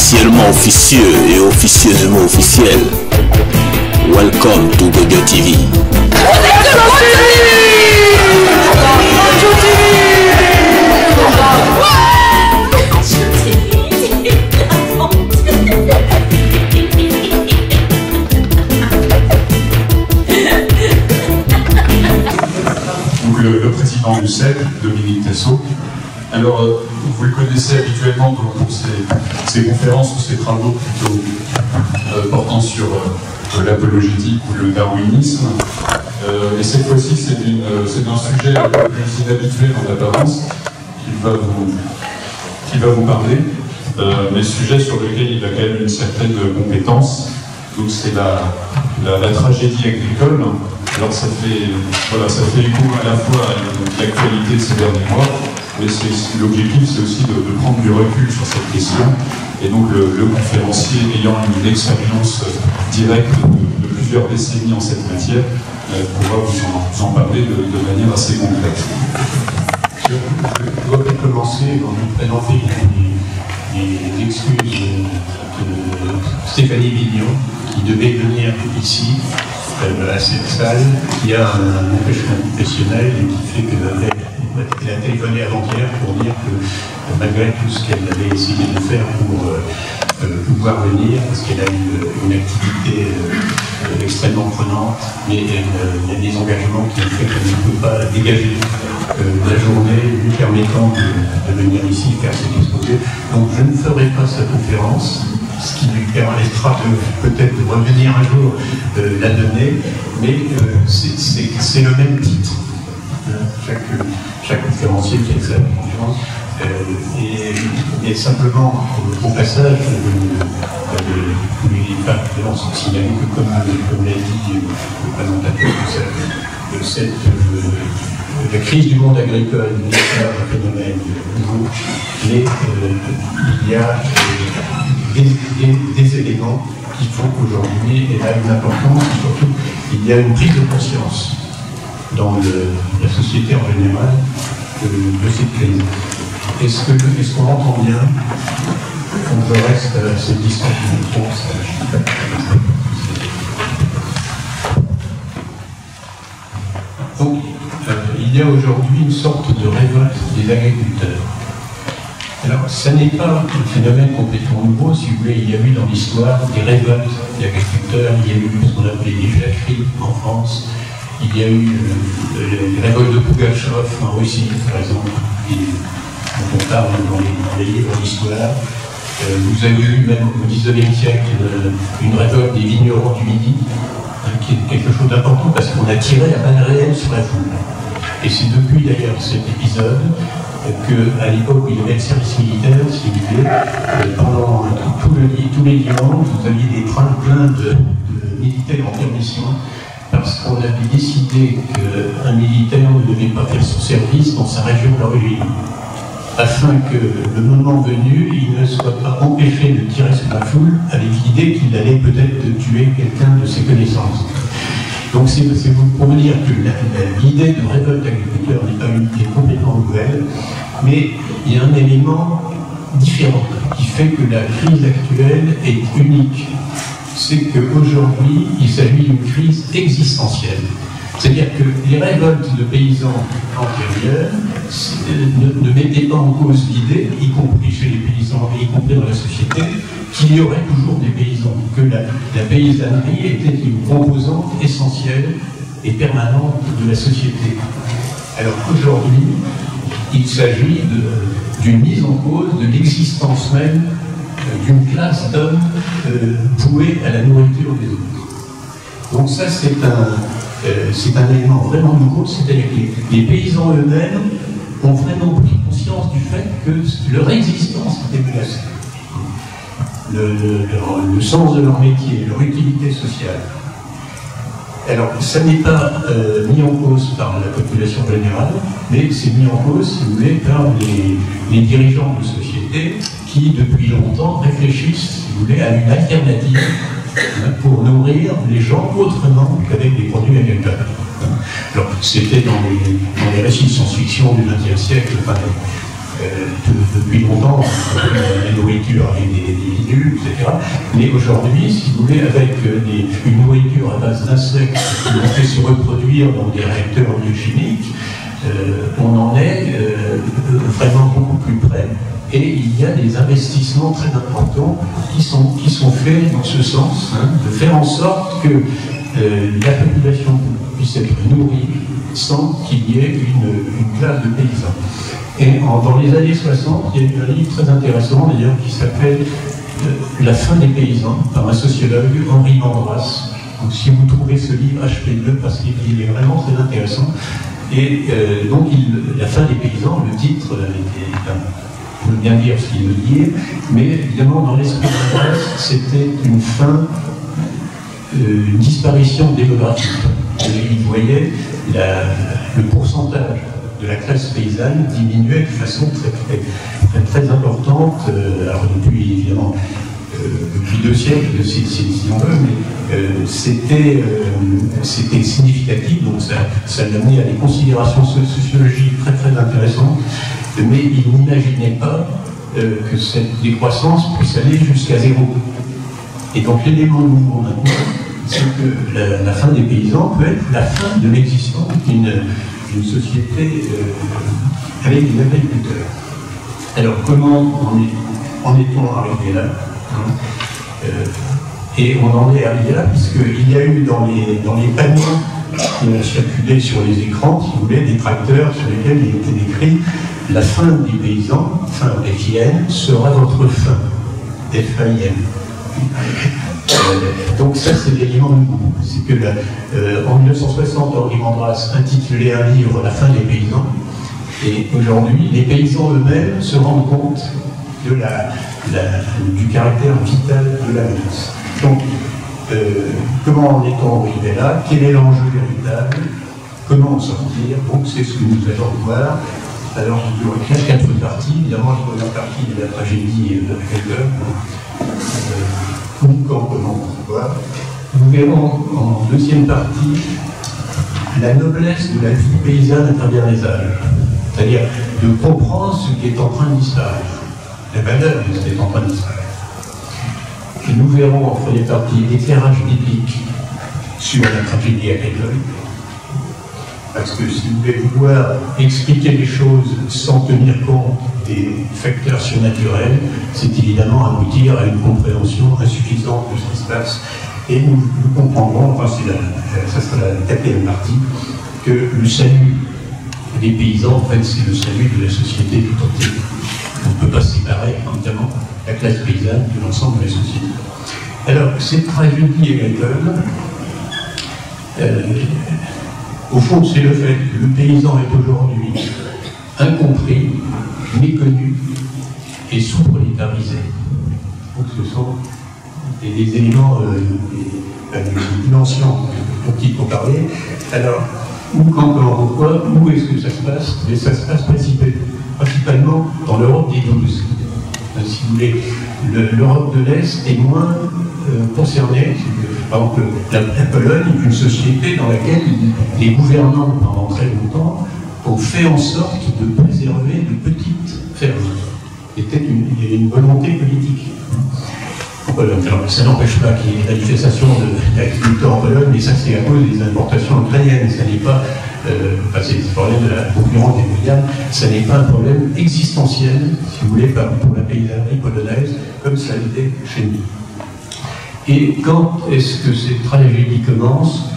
officiellement officieux et officieusement officiel. Welcome to Godio TV. Donc le président du CEP, Dominique Tessot. Alors, vous le connaissez habituellement pour ses conférences ou ses travaux plutôt portant sur l'apologétique ou le darwinisme. Et cette fois-ci, c'est un sujet un peu plus inhabituel en apparence qu'il va vous parler, mais sujet sur lequel il a quand même une certaine compétence. Donc c'est la tragédie agricole. Alors ça fait écho à la fois à l'actualité de ces derniers mois, mais l'objectif c'est aussi de prendre du recul sur cette question. Et donc le conférencier ayant une expérience directe de plusieurs décennies en cette matière pourra vous en parler de manière assez concrète. Je dois peut-être commencer en vous présenter les excuses de Stéphanie Vignon, qui devait venir ici, à cette salle, qui a un empêchement professionnel et qui fait qu'elle a téléphoné avant-hier pour dire que malgré tout ce qu'elle avait essayé de faire pour pouvoir venir, parce qu'elle a une activité extrêmement prenante, mais il y a des engagements qui ont fait qu'elle ne peut pas dégager la journée lui permettant de venir ici faire cet exposé. Donc je ne ferai pas sa conférence, ce qui lui permettra peut-être de revenir un jour la donner, mais c'est le même titre. Chaque conférencier qui a sa conférence. Et simplement, au passage, tous les participants sont signalés que, comme l'a dit le présentateur, la crise du monde agricole n'est pas un phénomène nouveau, mais il y a des éléments qui font qu'aujourd'hui elle a une importance, et surtout il y a une prise de conscience dans la société en général de cette crise. Est-ce qu'on entend bien? On reste à cette distance de micro. Donc, il y a aujourd'hui une sorte de révolte des agriculteurs. Alors, ça n'est pas un phénomène complètement nouveau, si vous voulez. Il y a eu dans l'histoire des révoltes d'agriculteurs, il y a eu ce qu'on appelait les jacqueries en France, il y a eu les révoltes de Pugatchov en Russie, par exemple, dont on parle dans les livres d'histoire. Vous avez eu, même au XIXe siècle, une révolte des vignerons du Midi, qui est quelque chose d'important parce qu'on a tiré à balles réelles sur la foule. Et c'est depuis d'ailleurs cet épisode qu'à l'époque où il y avait le service militaire, si vous voulez, pendant tous les dimanches, vous aviez des trains pleins de militaires en permission, parce qu'on avait décidé qu'un militaire ne devait pas faire son service dans sa région d'origine, afin que le moment venu, il ne soit pas empêché de tirer sur la foule avec l'idée qu'il allait peut-être tuer quelqu'un de ses connaissances. Donc c'est pour vous dire que l'idée de révolte d'agriculteurs n'est pas une idée complètement nouvelle, mais il y a un élément différent qui fait que la crise actuelle est unique. C'est qu'aujourd'hui, il s'agit d'une crise existentielle. C'est-à-dire que les révoltes de paysans antérieures ne mettaient pas en cause l'idée, y compris chez les paysans et y compris dans la société, qu'il y aurait toujours des paysans, que la paysannerie était une composante essentielle et permanente de la société. Alors qu'aujourd'hui, il s'agit d'une mise en cause de l'existence même d'une classe d'hommes voués à la nourriture des autres. Donc ça, c'est un élément vraiment nouveau, c'est-à-dire que les paysans eux-mêmes ont vraiment pris conscience du fait que leur existence était menacée. Le sens de leur métier, leur utilité sociale. Alors, ça n'est pas mis en cause par la population générale, mais c'est mis en cause, si vous voulez, par les dirigeants de société qui, depuis longtemps, réfléchissent, si vous voulez, à une alternative pour nourrir les gens autrement qu'avec des produits agricoles. Alors, c'était dans les récits de science-fiction du XXe siècle, depuis longtemps, la nourriture avec des légumes, etc. Mais aujourd'hui, si vous voulez, avec une nourriture à base d'insectes qui vont fait se reproduire dans des réacteurs biochimiques, on en est vraiment beaucoup plus près. Et il y a des investissements très importants qui sont faits dans ce sens, de faire en sorte que la population puisse être nourrie sans qu'il y ait une classe de paysans. Et dans les années 60, il y a eu un livre très intéressant d'ailleurs qui s'appelle La fin des paysans, par un sociologue, Henri Mandras. Donc si vous trouvez ce livre, achetez-le parce qu'il est vraiment très intéressant. Et donc La fin des paysans, le titre on peut bien dire ce qu'il veut dire, mais évidemment dans l'esprit de Mandras, c'était une fin, une disparition démographique. Et il voyait le pourcentage de la classe paysanne diminuait de façon très importante, alors depuis évidemment depuis 2 siècles, si on veut, mais c'était significatif, donc ça l'amenait à des considérations sociologiques très intéressantes, mais il n'imaginait pas que cette décroissance puisse aller jusqu'à 0. Et donc l'élément nouveau maintenant, c'est que la fin des paysans peut être la fin de l'existence d'une société avec des agriculteurs. Alors comment en est-on arrivé là, et on en est arrivé là puisqu'il y a eu dans les panneaux qui ont circulé sur les écrans, si vous voulez, des tracteurs sur lesquels il était écrit « La fin des paysans, fin F-I-N, sera votre fin, F-I-N ». Donc ça c'est l'élément nouveau, c'est que en 1960, Henri Mandras intitulait un livre « La fin des paysans », et aujourd'hui les paysans eux-mêmes se rendent compte du caractère vital de la menace. Donc comment en est-on arrivé là? Quel est l'enjeu véritable? Comment en sortir? Donc c'est ce que nous allons voir. Alors il y aura 4 parties, évidemment la première partie de la tragédie de Hegel. Quand, comment, pourquoi. Nous verrons en deuxième partie la noblesse de la vie paysanne à travers les âges, c'est-à-dire de comprendre ce qui est en train de disparaître, la valeur de ce qui est en train de disparaître. Et nous verrons en première partie l'éclairage biblique sur la tragédie agricole, parce que si vous voulez vouloir expliquer les choses sans tenir compte des facteurs surnaturels, c'est évidemment aboutir à une compréhension insuffisante de ce qui se passe. Et nous comprendrons, enfin ça sera la 4e partie, que le salut des paysans, en fait, c'est le salut de la société tout entière. On ne peut pas séparer, évidemment, la classe paysanne de l'ensemble de la société. Alors, cette tragédie agricole, au fond, c'est le fait que le paysan est aujourd'hui incompris, méconnu et sous-prolétarisé. Donc ce sont des éléments, des dimensions dont il faut parler. Alors, où, quand, comment, pourquoi, où est-ce que ça se passe? Et ça se passe principalement dans l'Europe des 12. Si vous voulez, l'Europe de l'Est est moins concernée. Par exemple, la Pologne est une société dans laquelle les gouvernants, pendant très longtemps, ont fait en sorte de préserver de petites fermes. Il y avait une volonté politique. Alors, ça n'empêche pas qu'il y ait des manifestations d'agriculteurs en Pologne, mais ça c'est à cause des importations ukrainiennes. Ça n'est pas, c'est le problème de la concurrence des médias, ça n'est pas un problème existentiel, si vous voulez, pour la paysannerie polonaise, comme ça l'était chez nous. Et quand est-ce que cette tragédie commence?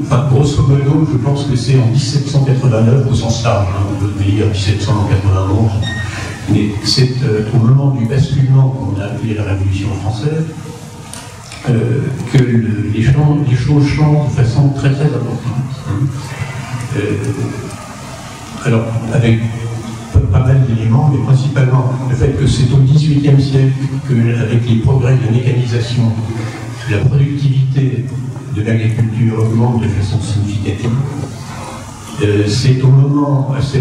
Enfin, grosso modo, je pense que c'est en 1789 au sens large, on peut dire 1791, mais c'est au moment du basculement qu'on a appelé la Révolution française que les choses changent de façon très importante. Alors, avec pas mal d'éléments, mais principalement le fait que c'est au XVIIIe siècle qu'avec les progrès de mécanisation, la productivité de l'agriculture augmente de façon significative. C'est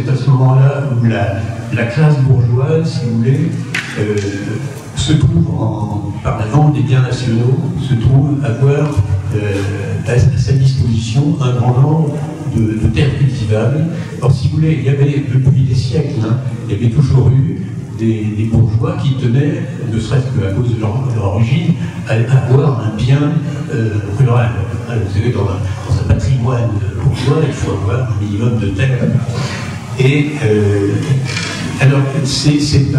à ce moment-là où la classe bourgeoise, si vous voulez, se trouve, par la vente des biens nationaux, se trouve avoir à sa disposition un grand nombre de terres cultivables. Or, si vous voulez, il y avait depuis des siècles il y avait toujours eu des bourgeois qui tenaient, ne serait-ce qu'à cause de leur origine, à avoir un bien rural. Vous savez, dans un patrimoine bourgeois, il faut avoir un minimum de terre. Et alors, c'est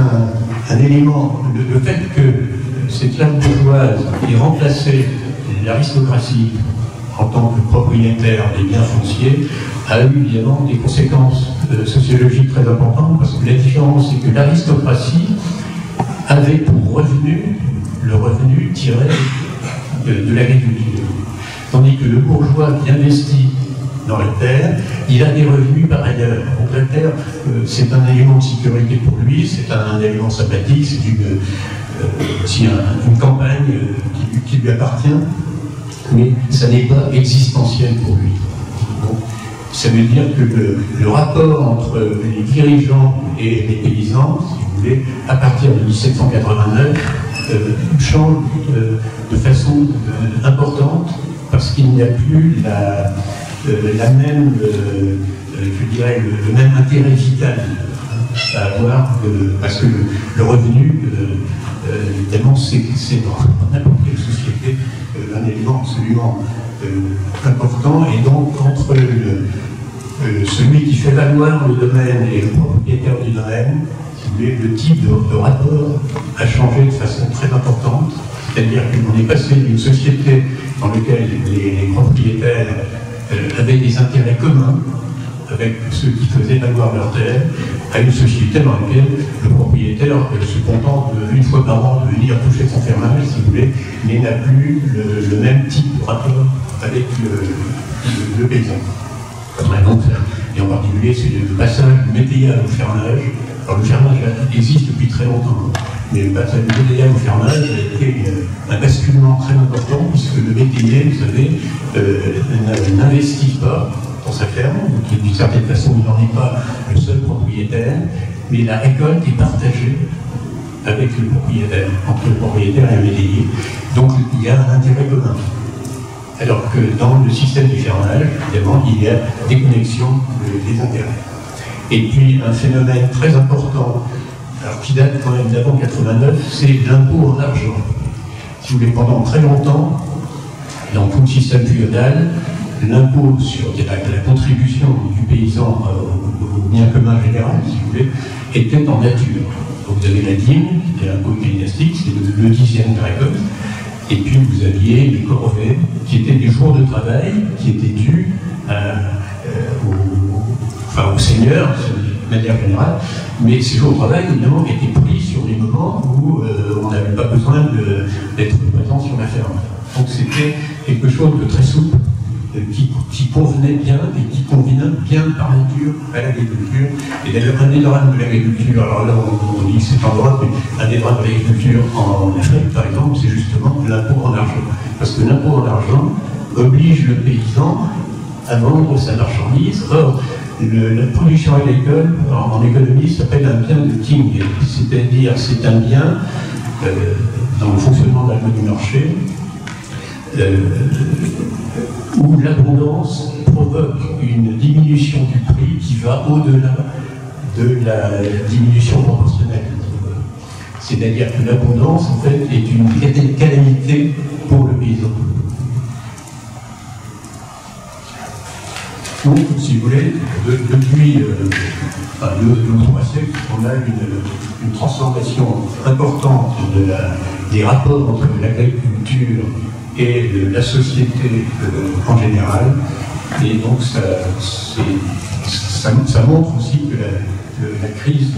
un élément, le fait que cette classe bourgeoise ait remplacé l'aristocratie en tant que propriétaire des biens fonciers a eu évidemment des conséquences sociologiques très importantes, parce que la différence, c'est que l'aristocratie avait pour revenu le revenu tiré de l'agriculture. Tandis que le bourgeois qui investit dans la terre, il a des revenus par ailleurs. Donc la terre, c'est un élément de sécurité pour lui, c'est un élément sympathique, c'est aussi une campagne qui lui appartient, mais ça n'est pas existentiel pour lui. Donc, ça veut dire que le rapport entre les dirigeants et les paysans, si vous voulez, à partir de 1789, change de façon importante, parce qu'il n'y a plus la même, je dirais, le même intérêt vital à avoir, parce que le revenu, évidemment, c'est dans n'importe quelle société un élément absolument important, et donc entre celui qui fait valoir le domaine et le propriétaire du domaine, si vous voulez, le type de rapport a changé de façon très importante, c'est-à-dire qu'on est passé d'une société dans laquelle les propriétaires avaient des intérêts communs avec ceux qui faisaient valoir leur terre, à une société dans laquelle le propriétaire se contente une fois par an de venir toucher son fermage, si vous voulez, mais n'a plus le même type de rapport avec le paysan. Donc, et en particulier, c'est le passage du métayage au fermage. Alors le fermage existe depuis très longtemps, mais le passage du métayage au fermage a été un basculement très important, puisque le métayer, vous savez, n'investit pas dans sa ferme, donc d'une certaine façon il n'en est pas le seul propriétaire, mais la récolte est partagée avec le propriétaire, entre le propriétaire et le métayer. Donc il y a un intérêt commun. Alors que dans le système du fermage, évidemment, il y a déconnexion des intérêts. Et puis un phénomène très important, alors qui date quand même d'avant 89, c'est l'impôt en argent. Si vous voulez, pendant très longtemps, dans tout le système féodal, l'impôt sur la contribution du paysan au bien commun général, si vous voulez, était en nature. Donc vous avez la dîme, qui est l'impôt ecclésiastique, c'est le 10e de la récolte, et puis vous aviez les corvées, qui étaient des jours de travail, qui étaient dus au seigneur, de manière générale, mais ces jours de travail, évidemment, étaient pris sur des moments où on n'avait pas besoin d'être présent sur la ferme. Donc c'était quelque chose de très souple, qui convenait bien et qui convenait bien par nature à l'agriculture. Et d'ailleurs, un des drames de l'agriculture, alors là on dit que c'est en Europe, mais un des drames de l'agriculture en Afrique, par exemple, c'est justement l'impôt en argent. Parce que l'impôt en argent oblige le paysan à vendre sa marchandise. Or, la production agricole, en économie, s'appelle un bien de king, c'est-à-dire c'est un bien, dans le fonctionnement de la loi du marché, où l'abondance provoque une diminution du prix qui va au-delà de la diminution proportionnelle. C'est-à-dire que l'abondance, en fait, est une calamité pour le paysan. Donc, si vous voulez, depuis 2 ou 3 siècles, on a une transformation importante des rapports entre l'agriculture et la société en général, et donc ça montre aussi que la crise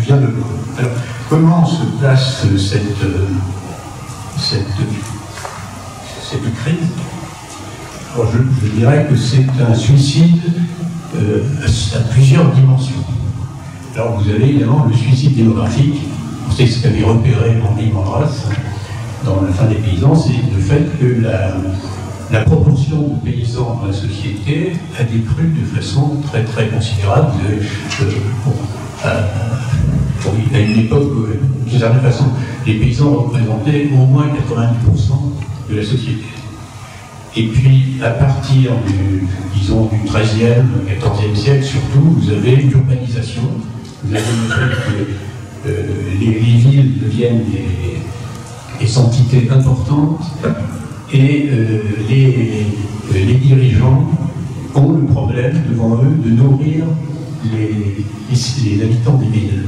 vient de loin. Alors, comment se place cette crise? Alors, je dirais que c'est un suicide à plusieurs dimensions. Alors vous avez évidemment le suicide démographique, c'est ce qu'avait repéré Henri Mandras dans La fin des paysans, c'est le fait que la proportion de paysans dans la société a décru de façon très très considérable. À une époque où, d'une certaine façon, les paysans représentaient au moins 90% de la société. Et puis, à partir du 13e, 14e siècle, surtout, vous avez l'urbanisation, vous avez montré que les villes deviennent des entités importantes et les dirigeants ont le problème devant eux de nourrir les habitants des villes.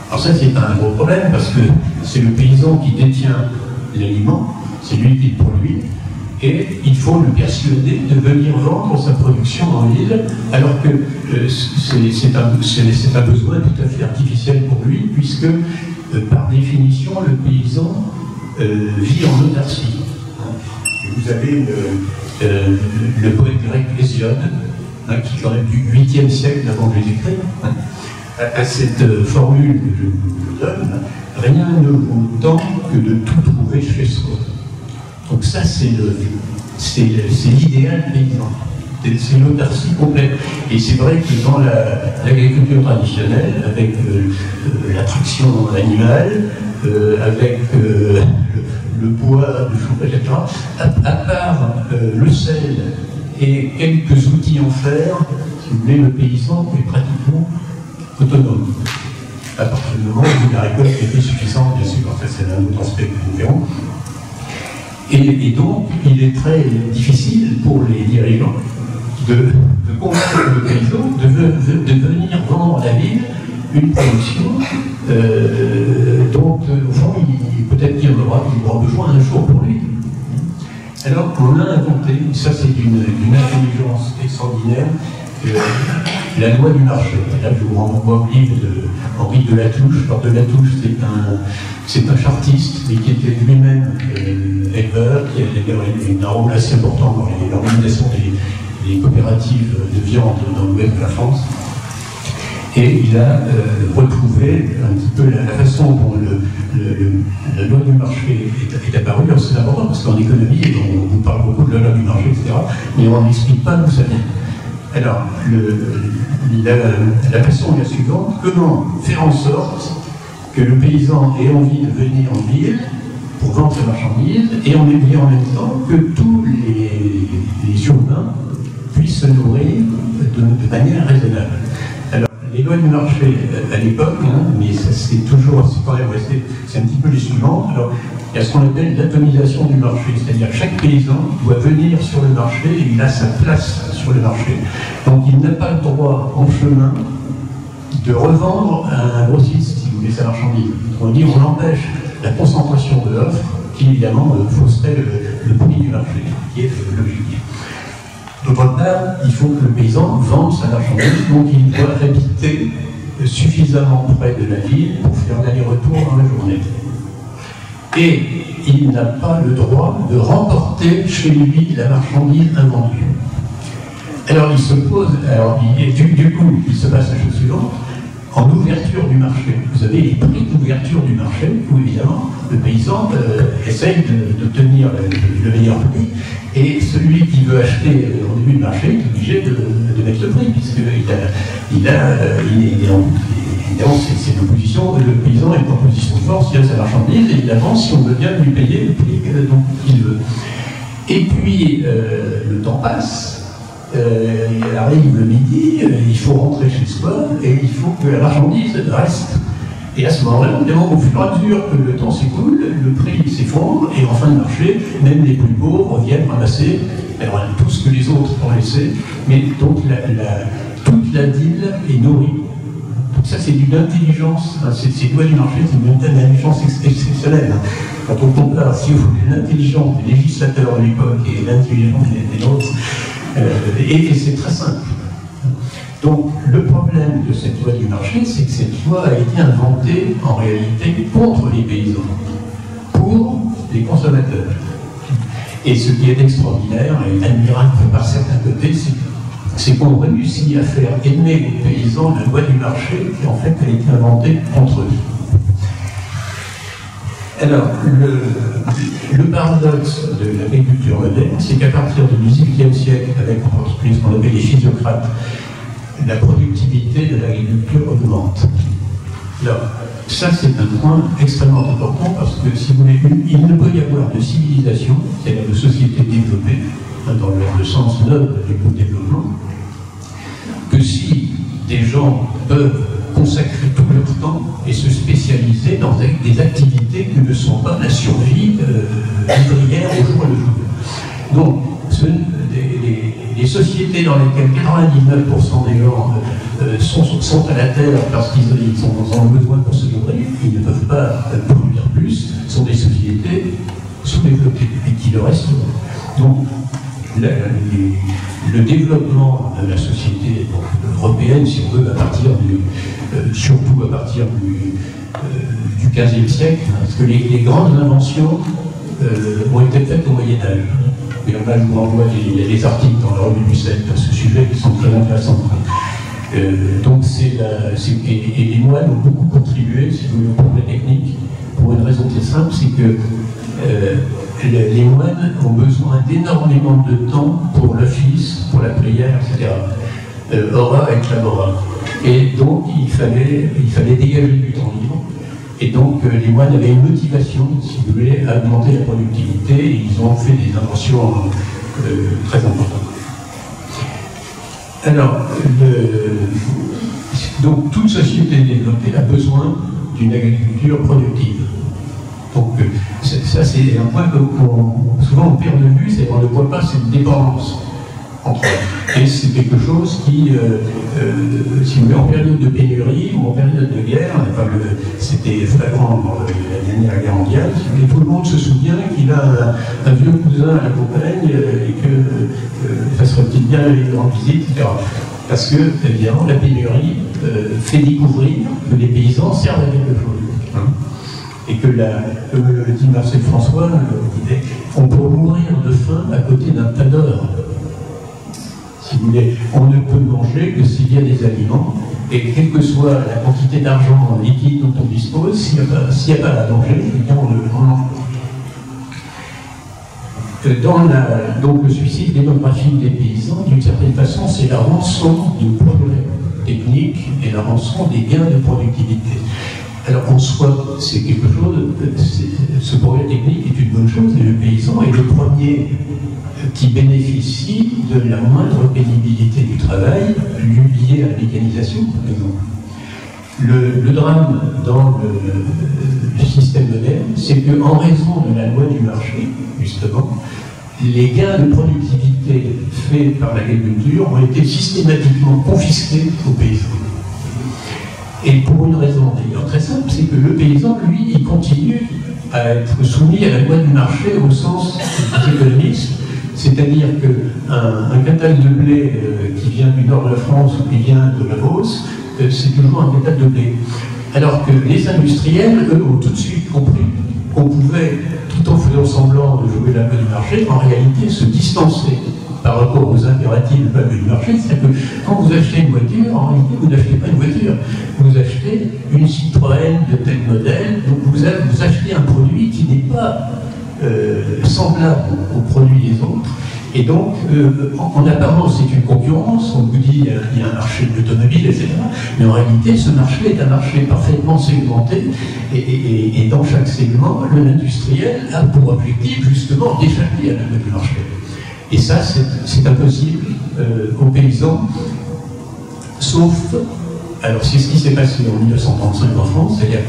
Alors ça, c'est un gros problème parce que c'est le paysan qui détient l'aliment, c'est lui qui le produit, et il faut le persuader de venir vendre sa production en ville, alors que c'est un besoin tout à fait artificiel pour lui, puisque par définition, le paysan vit en autarcie. Vous avez le poète grec Hésiode, qui est quand même du 8e siècle avant Jésus-Christ, à cette formule que je vous donne, rien ne vaut tant que de tout trouver chez soi. Donc ça, c'est l'idéal paysan. C'est l'autarcie complète. Et c'est vrai que dans l'agriculture traditionnelle, avec l'attraction animale, avec le bois, le chauffage, etc., à part le sel et quelques outils en fer, si vous voulez, le paysan est pratiquement autonome. À partir du moment où la récolte était suffisante, bien sûr, ça c'est un autre aspect que nous verrons. Et donc, il est très difficile pour les dirigeants de convaincre le paysan de venir vendre à la ville une production dont, au fond, peut-être qu'il aura besoin un jour pour lui. Alors, on a inventé, ça c'est d'une intelligence extraordinaire, la loi du marché. Là, je vous renvoie au livre d'Henri de Latouche. Alors, de Latouche, c'est un chartiste, mais qui était lui-même éleveur, qui a d'ailleurs un rôle assez important dans l'organisation des coopératives de viande dans l'ouest de la France. Et il a retrouvé un petit peu la façon dont la loi du marché est apparue. C'est important parce qu'en économie, on vous parle beaucoup de la loi du marché, etc., mais on n'explique pas d'où ça vient. Alors, la façon est la suivante: comment faire en sorte que le paysan ait envie de venir en ville pour vendre ses marchandises et en même temps que tous les urbains puissent se nourrir de manière raisonnable. Alors, les lois du marché à l'époque, mais c'est quand même resté, c'est un petit peu les suivantes. Alors, il y a ce qu'on appelle l'atomisation du marché, c'est-à-dire que chaque paysan doit venir sur le marché et il a sa place sur le marché. Donc il n'a pas le droit en chemin de revendre à un grossiste, si vous voulez, sa marchandise. On dit on empêche la concentration de l'offre qui évidemment fausserait le prix du marché, qui est logique. D'autre part, il faut que le paysan vende sa marchandise, donc il doit habiter suffisamment près de la ville pour faire l'aller-retour dans la journée. Et il n'a pas le droit de remporter chez lui la marchandise invendue. Alors il se pose, du coup, il se passe la chose suivante: en ouverture du marché, vous avez les prix d'ouverture du marché, où évidemment le paysan essaye d'obtenir le meilleur prix, et celui qui veut acheter au début du marché est obligé de mettre le prix, puisqu'il évidemment, c'est une position, le paysan est en position de force, il a sa marchandise, et évidemment, si on veut bien lui payer le prix qu'il veut. Et puis, le temps passe, il arrive le midi, il faut rentrer chez soi, et il faut que la marchandise reste. Et à ce moment-là, évidemment, au fur et à mesure que le temps s'écoule, le prix s'effondre, et en fin de marché, même les plus pauvres viennent ramasser tout ce que les autres ont laissé, mais donc toute la deal est nourrie. Donc ça, c'est d'une intelligence, ces lois du marché, c'est une intelligence exceptionnelle. Quand on compare, si vous voulez, l'intelligence des législateurs de l'époque et l'intelligence des nôtres, et c'est très simple. Donc le problème de cette loi du marché, c'est que cette loi a été inventée en réalité contre les paysans, pour les consommateurs. Et ce qui est extraordinaire et admirable par certains côtés, c'est qu'on réussit à faire aimer les paysans la loi du marché, qui en fait a été inventée contre eux. Alors, le paradoxe de l'agriculture moderne, c'est qu'à partir du XVIIIe siècle, avec en particulier ce qu'on appelle les physiocrates, la productivité de l'agriculture augmente. Alors, ça c'est un point extrêmement important parce que, si vous voulez, il ne peut y avoir de civilisation, c'est-à-dire de société développée, dans le sens noble du développement, que si des gens peuvent consacrer tout et se spécialiser dans des activités que ne sont pas la survie ouvrière au jour le jour. Donc, les sociétés dans lesquelles 99% des gens sont à la terre parce qu'ils en ont besoin pour se nourrir, ils ne peuvent pas produire plus, sont des sociétés sous-développées et qui le restent. Donc, le développement de la société européenne, si on veut, surtout à partir du XVe siècle, parce que les grandes inventions ont été faites au Moyen-Âge. Et là, je vous renvoie, il y a des articles dans la revue du 7 à ce sujet qui sont très intéressants. Donc, et les moines ont beaucoup contribué, si vous voulez, au progrès technique, pour une raison très simple, c'est que les moines ont besoin d'énormément de temps pour l'office, pour la prière, etc. Ora et clamora. Et donc, il fallait dégager du temps libre. Et donc, les moines avaient une motivation, si vous voulez, à augmenter la productivité, et ils ont fait des inventions très importantes. Alors, donc, toute société développée a besoin d'une agriculture productive. Donc, ça, c'est un point que souvent on perd de vue, c'est qu'on ne voit pas cette dépendance entre eux. Et c'est quelque chose qui, si vous voulez, en période de pénurie ou en période de guerre, enfin, c'était flagrant dans la dernière guerre mondiale, et tout le monde se souvient qu'il a un vieux cousin à la campagne et que ça serait peut-être bien d'aller lui rendre visite, etc. Parce que, évidemment, la pénurie fait découvrir que les paysans servent à quelque chose. Et que, comme le dit Marcel François, disait, on peut mourir de faim à côté d'un tas d'or. Si vous voulez, on ne peut manger que s'il y a des aliments, et quelle que soit la quantité d'argent liquide dont on dispose, s'il n'y a pas à manger, eh bien on mange. Donc le suicide démographique des paysans, d'une certaine façon, c'est la rançon du progrès technique et la rançon des gains de productivité. Alors en soi, c'est quelque chose, ce progrès technique est une bonne chose, et le paysan est le premier qui bénéficie de la moindre pénibilité du travail liée à la mécanisation, par exemple. Le drame dans le système moderne, c'est qu'en raison de la loi du marché, justement, les gains de productivité faits par l'agriculture ont été systématiquement confisqués aux paysans. Et pour une raison d'ailleurs très simple, c'est que le paysan, lui, il continue à être soumis à la loi du marché au sens des économistes, c'est-à-dire qu'un quintal de blé qui vient du nord de la France ou qui vient de la Beauce, c'est toujours un quintal de blé. Alors que les industriels, eux, ont tout de suite compris qu'on pouvait, tout en faisant semblant de jouer la loi du marché, en réalité se distancer par rapport aux impératifs de la loi du marché. C'est-à-dire que quand vous achetez une voiture, en réalité, vous n'achetez pas une voiture, vous achetez une Citroën de tel modèle, donc vous achetez un produit qui n'est pas semblable aux produits des autres. Et donc, en apparence, c'est une concurrence, on vous dit il y a un marché de l'automobile, etc. Mais en réalité, ce marché est un marché parfaitement segmenté, et dans chaque segment, l'industriel a pour objectif, justement, d'échapper à la loi du marché. Et ça, c'est impossible aux paysans, sauf... Alors, c'est ce qui s'est passé en 1935 en France, c'est-à-dire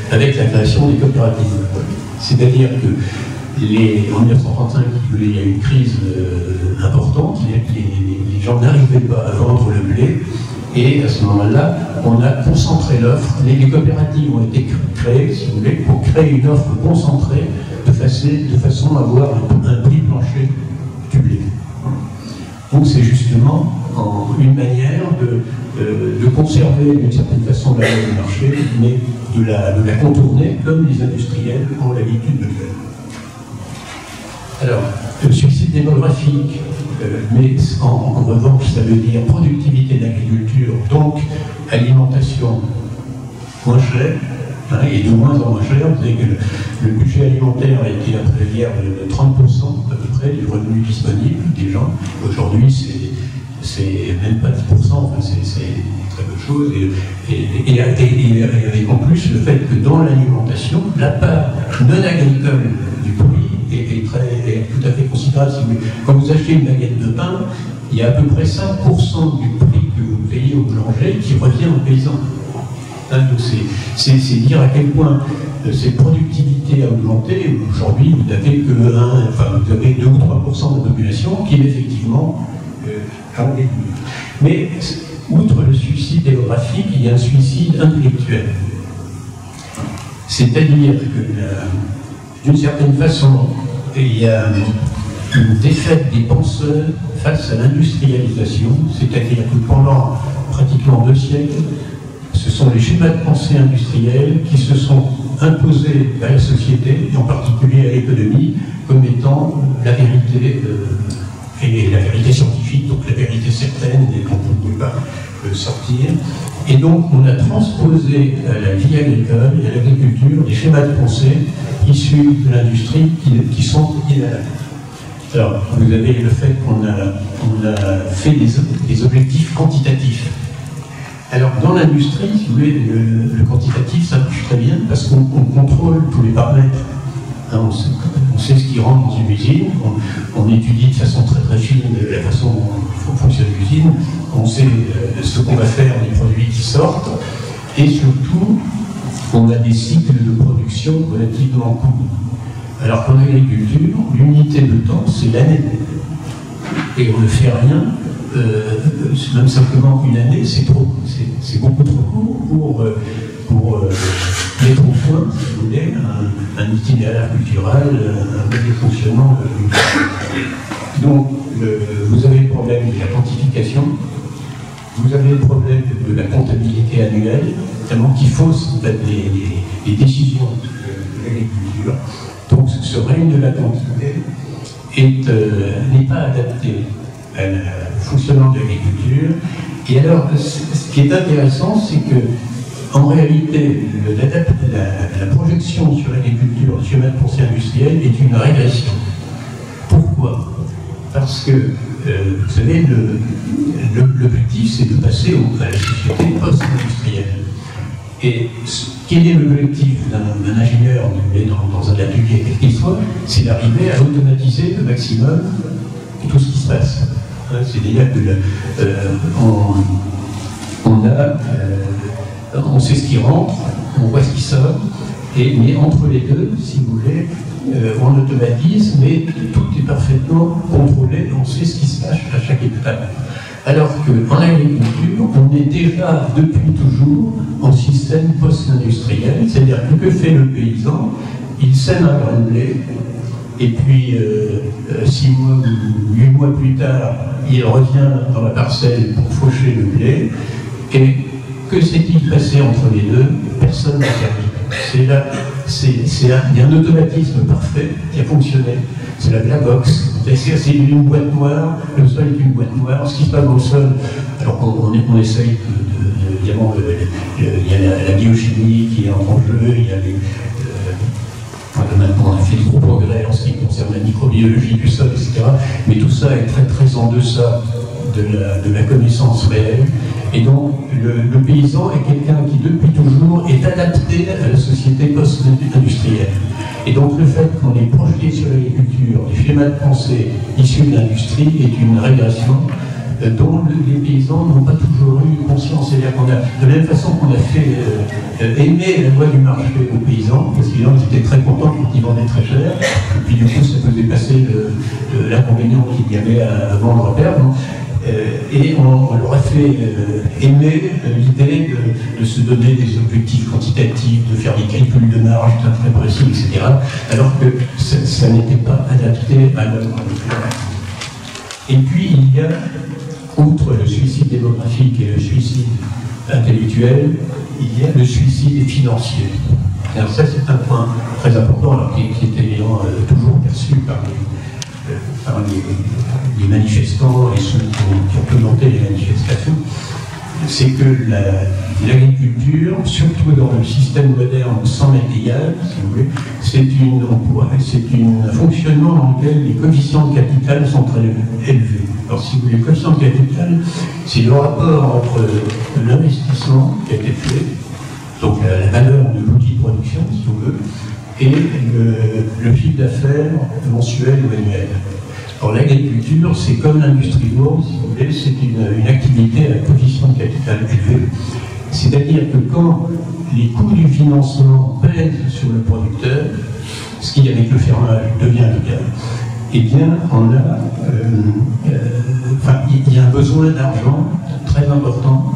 qu'avec la création des coopératives. C'est-à-dire que en 1935, il y a eu une crise importante, les gens n'arrivaient pas à vendre le blé, et à ce moment-là, on a concentré l'offre. Les coopératives ont été créées, si vous voulez, pour créer une offre concentrée de façon à avoir un prix plancher du blé. Donc c'est justement une manière de conserver d'une certaine façon la loi du marché, mais de la contourner comme les industriels ont l'habitude de le faire. Alors, le suicide démographique, mais en revanche, ça veut dire productivité d'agriculture, donc alimentation moins chère, et de moins en moins cher. Vous savez que le budget alimentaire a été après la guerre de 30% à peu près du revenu disponible des gens. Aujourd'hui, c'est même pas 10%, enfin, c'est très peu de choses. Et avec en plus le fait que dans l'alimentation, la part non agricole du prix est tout à fait considérable. Quand vous achetez une baguette de pain, il y a à peu près 5% du prix que vous payez au boulanger qui revient aux paysans. Hein, donc c'est dire à quel point cette productivité a augmenté. Aujourd'hui, vous n'avez que vous avez 2 ou 3% de la population qui est effectivement en réduit. Mais outre le suicide démographique, il y a un suicide intellectuel. C'est-à-dire que, d'une certaine façon, il y a une défaite des penseurs face à l'industrialisation, c'est-à-dire que pendant pratiquement 2 siècles, ce sont les schémas de pensée industriels qui se sont imposés à la société, et en particulier à l'économie, comme étant la vérité, et la vérité scientifique, donc la vérité certaine, et qu'on ne peut pas sortir. Et donc on a transposé à la vie agricole et à l'agriculture des schémas de pensée issus de l'industrie qui sont inadaptés. Alors, vous avez le fait qu'on a fait des objectifs quantitatifs. Alors, dans l'industrie, si vous voulez, le quantitatif, ça marche très bien parce qu'on contrôle tous les paramètres. Hein, on sait ce qui rentre dans une usine, on étudie de façon très très fine la façon dont fonctionne l'usine, on sait ce qu'on va faire des produits qui sortent, et surtout, on a des cycles de production relativement courts. Alors qu'en agriculture, l'unité de temps, c'est l'année. Et on ne fait rien, même simplement une année, c'est beaucoup trop court pour mettre au point, si vous voulez, un itinéraire culturel, un mode de fonctionnement. Donc, vous avez le problème de la quantification, vous avez le problème de la comptabilité annuelle, notamment qui fausse les décisions de l'agriculture. Donc ce règne de la quantité n'est pas adapté au fonctionnement de l'agriculture. Et alors, ce qui est intéressant, c'est que en réalité, la projection sur l'agriculture du schéma de pensée industriel est une régression. Pourquoi? Parce que, vous savez, l'objectif, c'est de passer à la société post-industrielle. Et quel est l'objectif d'un ingénieur dans un atelier, quel qu'il soit? C'est d'arriver à automatiser le maximum tout ce qui se passe. Hein, c'est-à-dire on sait ce qui rentre, on voit ce qui sort, mais entre les deux, si vous voulez, on automatise, mais tout est parfaitement contrôlé, on sait ce qui se passe à chaque étape. Alors qu'en agriculture, on est déjà depuis toujours en système post-industriel, c'est-à-dire que fait le paysan? Il sème un grain de blé, et puis 6 mois ou 8 mois plus tard, il revient dans la parcelle pour faucher le blé, et que s'est-il passé entre les deux? Personne n'a servi. Il y a un automatisme parfait qui a fonctionné. C'est la black box. C'est une boîte noire, le sol est une boîte noire. Ce qui se passe dans le sol, alors on essaye évidemment, il y a la biochimie qui est en jeu, il y a maintenant on a fait des gros progrès en ce qui concerne la microbiologie du sol, etc. Mais tout ça est très très en deçà de la connaissance réelle. Et donc, le paysan est quelqu'un qui, depuis toujours, est adapté à la société post-industrielle. Et donc, le fait qu'on ait projeté sur l'agriculture des schémas de pensée issus de l'industrie est une régression dont les paysans n'ont pas toujours eu conscience. C'est-à-dire qu'on a, de la même façon qu'on a fait aimer la loi du marché aux paysans, parce qu'ils étaient très contents quand ils vendaient très cher, et puis du coup, ça faisait passer l'inconvénient qu'il y avait à vendre à perdre. Et on leur a fait aimer l'idée de se donner des objectifs quantitatifs, de faire des calculs de marge très précis, etc. Alors que ça n'était pas adapté à l'œuvre. Et puis il y a, outre le suicide démographique et le suicide intellectuel, il y a le suicide financier. Alors ça c'est un point très important, alors, qui est évidemment toujours perçu par les manifestants et ceux qui ont commenté les manifestations, c'est que l'agriculture, surtout dans le système moderne sans médial, si vous voulez, c'est un fonctionnement dans lequel les coefficients de capital sont très élevés. Alors si vous voulez, le coefficient de capital, c'est le rapport entre l'investissement qui a été fait, donc la valeur de l'outil de production, si vous voulez, et le chiffre d'affaires mensuel ou annuel. Alors l'agriculture, c'est comme l'industrie lourde, si vous voulez, c'est une activité à coefficient de capital élevé. C'est-à-dire que quand les coûts du financement pèsent sur le producteur, ce qui avec le fermage devient le cas, eh bien, il y a un besoin d'argent très important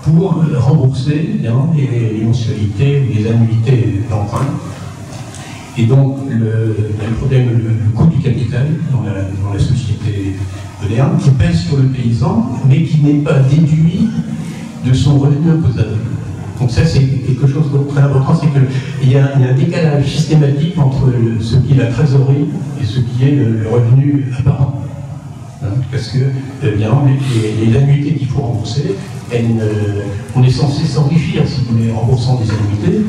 pour rembourser les mensualités ou les annuités d'emprunt. Et donc, le problème, le coût du capital dans la société moderne, qui pèse sur le paysan, mais qui n'est pas déduit de son revenu imposable. Donc ça, c'est quelque chose de très important, c'est qu'il y a un décalage systématique entre ce qui est la trésorerie et ce qui est le revenu apparent. Parce que les annuités qu'il faut rembourser, on est censé s'enrichir si vous voulez, en remboursant des annuités.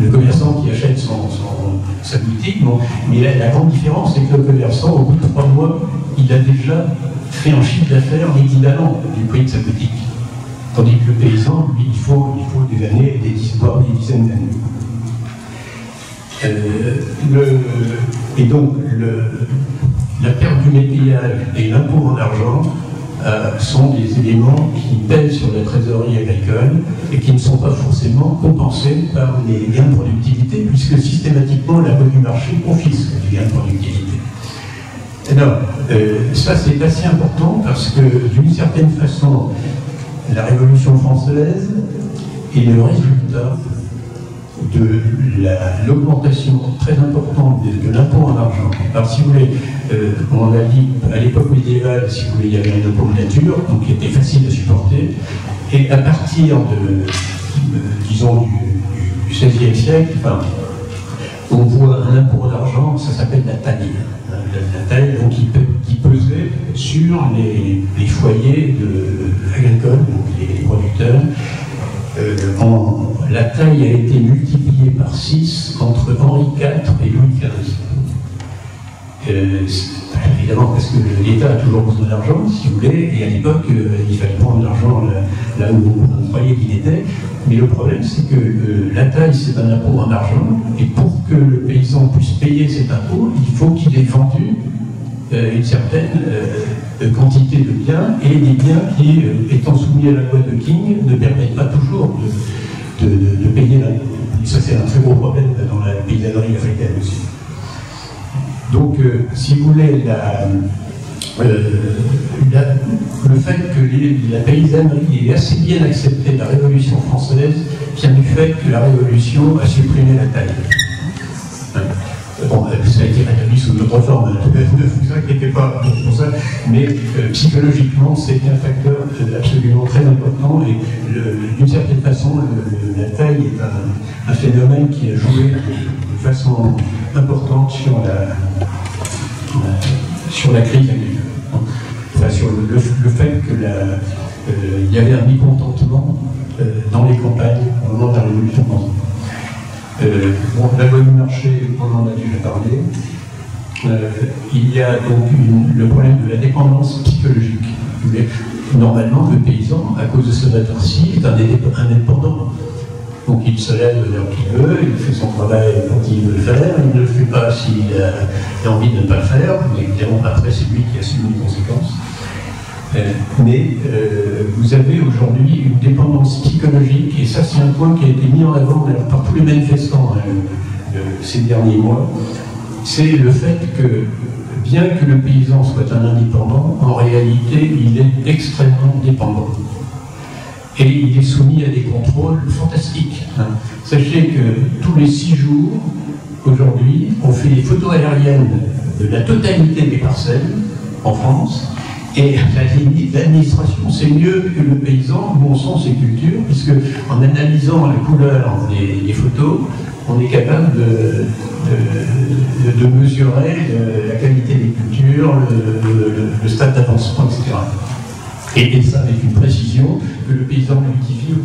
Le commerçant qui achète sa boutique, bon, mais la grande différence, c'est que le commerçant, au bout de 3 mois, il a déjà fait un chiffre d'affaires équivalent du prix de sa boutique. Tandis que le paysan, lui, il faut des années, des dizaines d'années. Et donc, la perte du métillage et l'impôt en argent sont des éléments qui pèsent sur la trésorerie agricole et qui ne sont pas forcément compensés par les gains de productivité, puisque systématiquement la loi du marché confisque les gains de productivité. Alors, ça c'est assez important parce que d'une certaine façon, la Révolution française est le résultat de l'augmentation très importante de l'impôt en argent. Alors si vous voulez, on a dit à l'époque médiévale, si vous voulez, il y avait un impôt de nature, donc qui était facile à supporter, et à partir disons, du XVIe siècle, on voit un impôt en argent, ça s'appelle la taille. La taille, donc, qui pesait sur les foyers agricoles, donc les producteurs. La taille a été multipliée par 6 entre Henri IV et Louis XV. Évidemment, parce que l'État a toujours besoin d'argent, si vous voulez, et à l'époque, il fallait prendre l'argent là où on croyait qu'il était. Mais le problème, c'est que la taille, c'est un impôt en argent, et pour que le paysan puisse payer cet impôt, il faut qu'il ait vendu une certaine quantité de biens, et des biens qui, étant soumis à la loi de King, ne permettent pas toujours de payer l'impôt. Et ça, c'est un très gros problème dans la paysannerie africaine aussi. Donc, si vous voulez, le fait que la paysannerie ait assez bien accepté la Révolution française vient du fait que la Révolution a supprimé la taille. Bon, ça a été rétabli sous d'autres formes, ne vous inquiétez pas pour ça, mais psychologiquement, c'est un facteur absolument très important et d'une certaine façon, la taille est un phénomène qui a joué de façon importante sur la crise agricole. Enfin, sur le fait qu'il y avait un mécontentement dans les campagnes au moment de la Révolution française. La loi du marché, on en a déjà parlé. Il y a donc le problème de la dépendance psychologique. Normalement, le paysan, à cause de ce matin-ci, est un indépendant. Donc il se lève l'heure qu'il veut, il fait son travail quand il veut le faire, il ne le fait pas s'il a envie de ne pas le faire, mais évidemment après c'est lui qui assume les conséquences. Mais vous avez aujourd'hui une dépendance psychologique, et ça c'est un point qui a été mis en avant par tous les manifestants ces derniers mois, c'est le fait que, bien que le paysan soit un indépendant, en réalité il est extrêmement dépendant. Et il est soumis à des contrôles fantastiques. Sachez que tous les 6 jours, aujourd'hui, on fait des photos aériennes de la totalité des parcelles en France, et l'administration sait mieux que le paysan où en sont ses cultures, puisque en analysant la couleur des photos, on est capable de mesurer la qualité des cultures, le stade d'avancement, etc. Et ça avec une précision que le paysan cultive.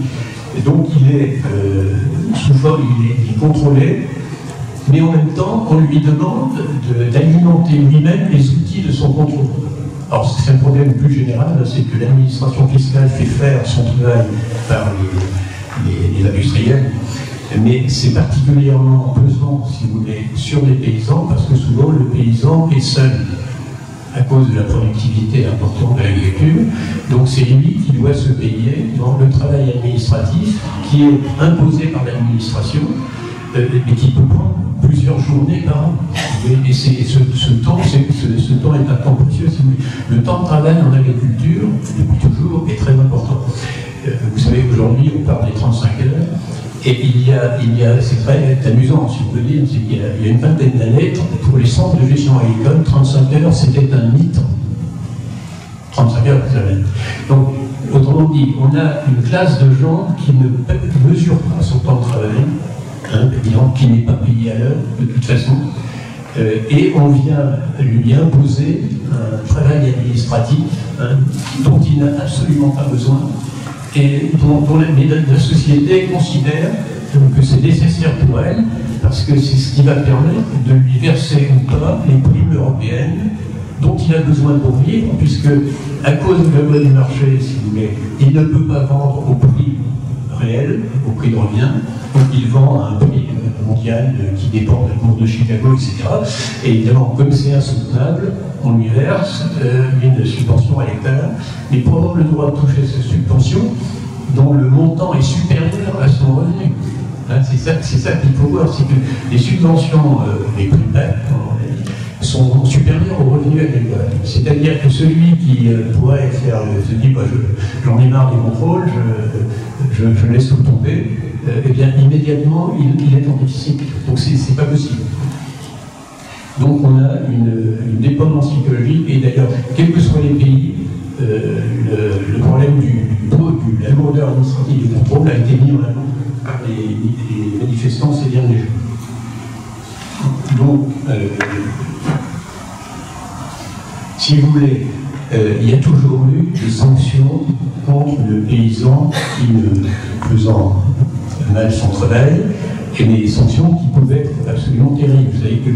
Et donc il est sous forme, il est contrôlé, mais en même temps on lui demande d'alimenter lui-même les outils de son contrôle. Alors c'est un problème plus général, c'est que l'administration fiscale fait faire son travail par les industriels, mais c'est particulièrement pesant, si vous voulez, sur les paysans, parce que souvent le paysan est seul. à cause de la productivité importante de l'agriculture. Donc c'est lui qui doit se payer dans le travail administratif qui est imposé par l'administration et qui peut prendre plusieurs journées par an. Et ce temps est un temps précieux. Le temps de travail en agriculture, depuis toujours, est très important. Vous savez qu'aujourd'hui, on parle des 35 heures. Et c'est très amusant, si on peut dire, c'est qu'il y a une vingtaine d'années, pour les centres de gestion agricole, 35 heures, c'était un mi-temps. 35 heures, ça va. Donc, autrement dit, on a une classe de gens qui ne mesurent pas son temps de travail, qui n'est pas payé à l'heure, de toute façon, et on vient lui imposer un travail administratif dont il n'a absolument pas besoin. Et dont la société considère que c'est nécessaire pour elle, parce que c'est ce qui va permettre de lui verser ou pas les primes européennes dont il a besoin pour vivre, puisque, à cause de la loi du marché, si vous voulez, il ne peut pas vendre au prix réel, au prix de revient, donc il vend à un prix mondial qui dépend de la bourse de Chicago, etc. Et évidemment, comme c'est insoutenable, on lui verse une subvention à l'hectare, mais pour avoir le droit de toucher cette subvention, dont le montant est supérieur à son revenu. C'est ça qu'il faut voir, c'est que les subventions, les primaires, sont supérieurs au revenu agricole. C'est-à-dire que celui qui pourrait se dit bah, j'en ai marre des contrôles, je laisse tout tomber, eh bien immédiatement il est en déficit. Donc c'est pas possible. Donc on a une dépendance psychologique, et d'ailleurs, quels que soient les pays, le problème de la lourdeur administrative du contrôle a été mis en avant par les manifestants ces derniers jours. Donc, si vous voulez, il y a toujours eu des sanctions contre le paysan qui ne faisant mal son travail, et des sanctions qui pouvaient être absolument terribles. Vous savez que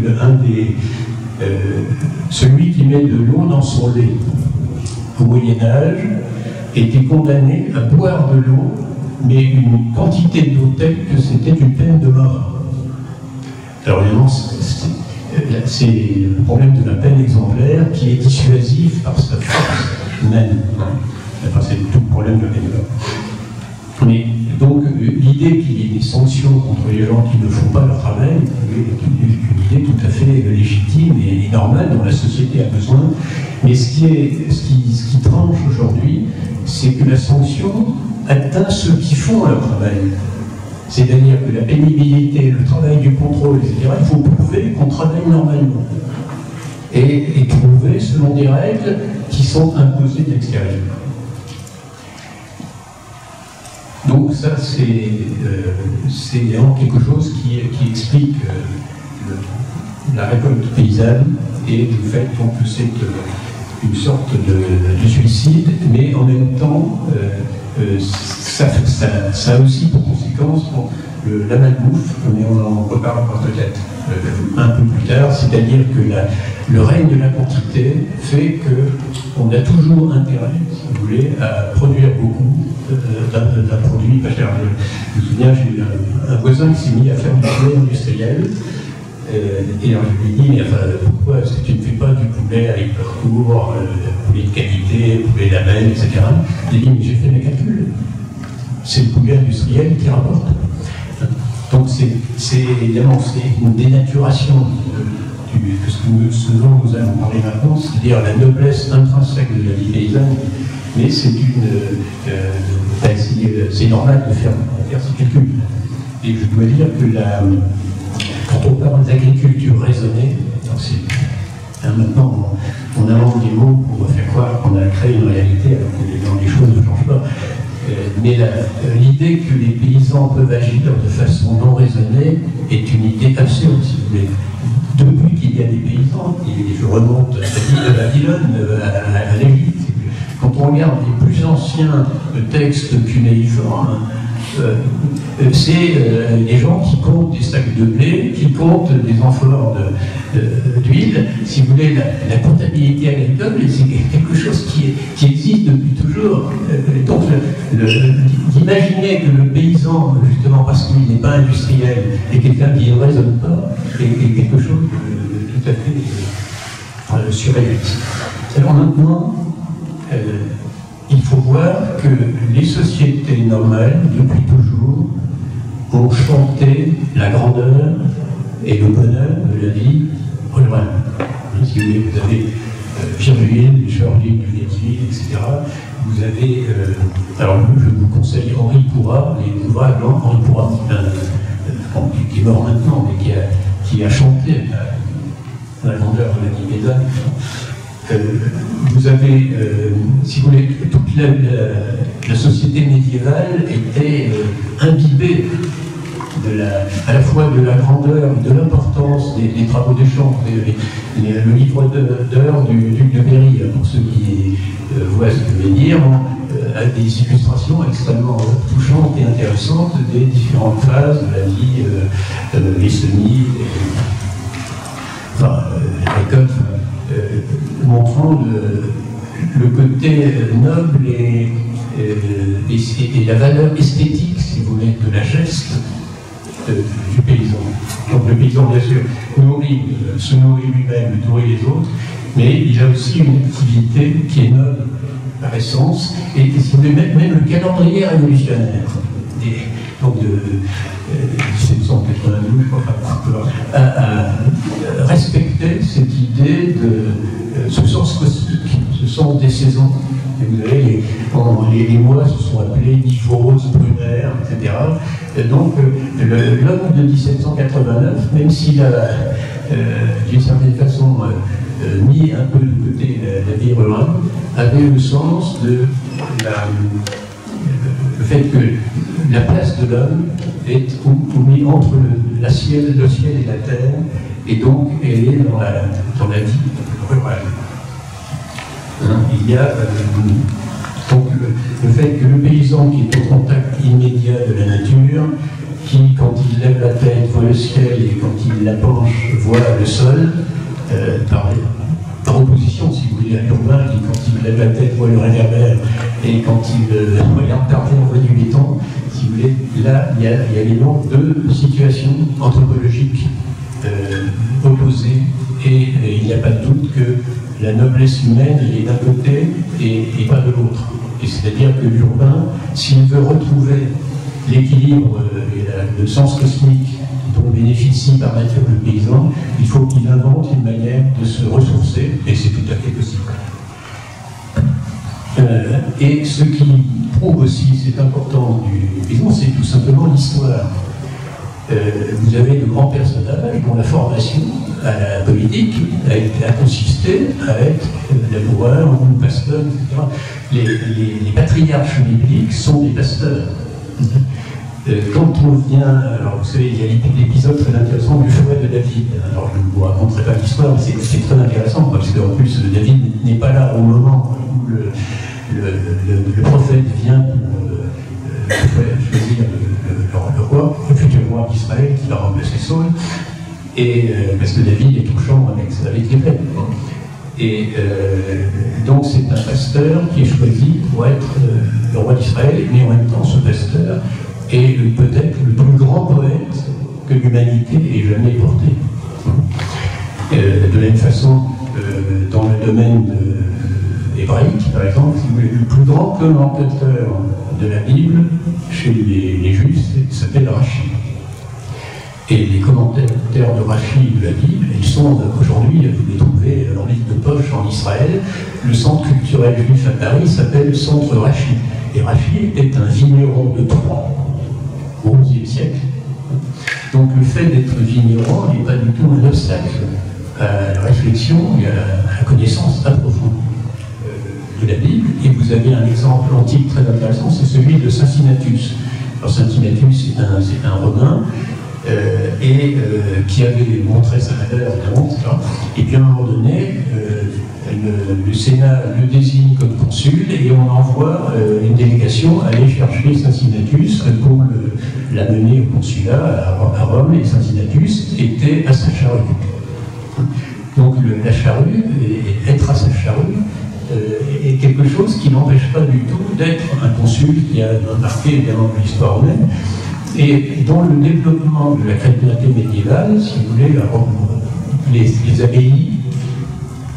celui qui met de l'eau dans son lait au Moyen-Âge était condamné à boire de l'eau, mais une quantité d'eau telle que c'était une peine de mort. Alors évidemment, c'est le problème de la peine exemplaire qui est dissuasif par sa force même. Enfin, c'est tout le problème de la peine de mort. Mais donc, l'idée qu'il y ait des sanctions contre les gens qui ne font pas leur travail est une idée tout à fait légitime et normale dont la société a besoin. Mais ce qui tranche aujourd'hui, c'est que la sanction atteint ceux qui font leur travail. C'est-à-dire que la pénibilité, le travail du contrôle, etc., il faut prouver qu'on travaille normalement. Et prouver selon des règles qui sont imposées de l'extérieur. Donc ça, c'est vraiment quelque chose qui explique la récolte paysanne et le fait que c'est une sorte de suicide, mais en même temps, ça a aussi pour conséquence la malbouffe, mais on en reparlera peut-être un peu plus tard, c'est-à-dire que le règne de la quantité fait qu'on a toujours intérêt, si vous voulez, à produire beaucoup d'un produit pas cher. Je me souviens, j'ai eu un voisin qui s'est mis à faire du poulet industriel, et alors je lui ai dit, mais enfin, pourquoi est-ce que tu ne fais pas du poulet avec parcours, poulet de qualité, poulet label, etc. Il a dit, mais j'ai fait mes calculs. C'est le poulet industriel qui rapporte. Donc c'est évidemment une dénaturation de ce dont nous allons parler maintenant, c'est-à-dire la noblesse intrinsèque de la vie paysanne, mais c'est normal de faire ces calculs. Et je dois dire que quand on parle d'agriculture raisonnée, maintenant on invente des mots pour faire croire qu'on a créé une réalité alors que les choses ne changent pas. Mais l'idée que les paysans peuvent agir de façon non raisonnée est une idée absurde, si vous voulez. Depuis qu'il y a des paysans, et je remonte à l'île de Babylone, à l'Égypte, quand on regarde les plus anciens textes cunéiformes, c'est les gens qui comptent des sacs de blé, qui comptent des amphores d'huile. Si vous voulez, la comptabilité agricole, c'est quelque chose qui existe depuis toujours. Donc, d'imaginer que le paysan, justement parce qu'il n'est pas industriel, est quelqu'un qui ne raisonne pas, est quelque chose de tout à fait surréaliste. Alors maintenant, il faut voir que les sociétés normales, depuis toujours, ont chanté la grandeur et le bonheur de la vie rurale. Si vous voulez, vous avez Virgile, Georgine du Vietnam, etc. Vous avez, alors je vous conseille Henri Pourrat, les ouvrages Henri Pourrat, qui est mort maintenant, mais qui a chanté la grandeur de la vie médane. Vous avez, si vous voulez, toute la société médiévale était imbibée à la fois de la grandeur et de l'importance des travaux des champs. Le livre d'heures du duc de Berry, pour ceux qui voient ce que je vais dire, a des illustrations extrêmement touchantes et intéressantes des différentes phases de la vie, les semis, enfin, la récolte, montrant le côté noble et la valeur esthétique, si vous voulez, de la geste du paysan. Donc le paysan, bien sûr, se nourrit lui-même, nourrit les autres, mais il a aussi une activité qui est noble par essence, et si vous voulez, même le calendrier révolutionnaire, donc de 1792, a respecté cette idée de ce sens cosmique, ce sens des saisons. Et vous avez les mois se sont appelés Nivose, Brunner, etc. Et donc l'homme de 1789, même s'il a d'une certaine façon mis un peu de côté la vie rurale, avait le sens de le fait que la place de l'homme est mise entre le ciel et la terre, et donc elle est dans la vie rurale. Il y a donc le fait que le paysan qui est au contact immédiat de la nature, qui quand il lève la tête voit le ciel et quand il la penche voit le sol, par opposition, si vous voulez, à l'urbain qui quand il lève la tête voit le réverbère et quand il regarde par terre voit du béton, si vous voulez, là il y a l'élément de situations anthropologiques opposées, et il n'y a pas de doute que la noblesse humaine est d'un côté et pas de l'autre. Et c'est-à-dire que l'urbain, s'il veut retrouver l'équilibre et le sens cosmique dont bénéficie par nature le paysan, il faut qu'il invente une manière de se ressourcer, et c'est tout à fait possible. Et ce qui prouve aussi cette importance du paysan, c'est tout simplement l'histoire. Vous avez de grands personnages dont la formation à la politique a consisté à être laboureur ou pasteur, etc. Les patriarches bibliques sont des pasteurs. Quand on vient, alors vous savez, il y a l'épisode très intéressant du chevet de David. Alors je ne vous raconterai pas l'histoire, mais c'est très intéressant, parce qu'en plus David n'est pas là au moment où le prophète vient pour choisir le roi, le futur roi d'Israël qui va remplacer Saul, et parce que David est touchant avec les faits. Et donc c'est un pasteur qui est choisi pour être le roi d'Israël, mais en même temps ce pasteur est peut-être le plus grand poète que l'humanité ait jamais porté. De la même façon, dans le domaine hébraïque, par exemple, le plus grand commentateur de la Bible chez les Juifs s'appelle Rachi. Et les commentaires de Rachi de la Bible, ils sont aujourd'hui, vous les trouvez en livre de poche en Israël. Le centre culturel juif à Paris s'appelle le centre Rachi. Et Rachi est un vigneron de Troyes au XIe siècle. Donc le fait d'être vigneron n'est pas du tout un obstacle à la réflexion et à la connaissance approfondie de la Bible. Et vous avez un exemple antique très intéressant, c'est celui de Cincinnatus. Alors Cincinnatus, c'est un Romain qui avait montré sa valeur, évidemment, etc. Et puis à un moment donné, le Sénat le désigne comme consul et on envoie une délégation aller chercher Cincinnatus pour l'amener au consulat à Rome, et Cincinnatus était à sa charrue. Donc la charrue, et être à sa charrue, est quelque chose qui n'empêche pas du tout d'être un consul qui a marqué évidemment l'histoire romaine. Et dans le développement de la chrétienté médiévale, si vous voulez, les abbayes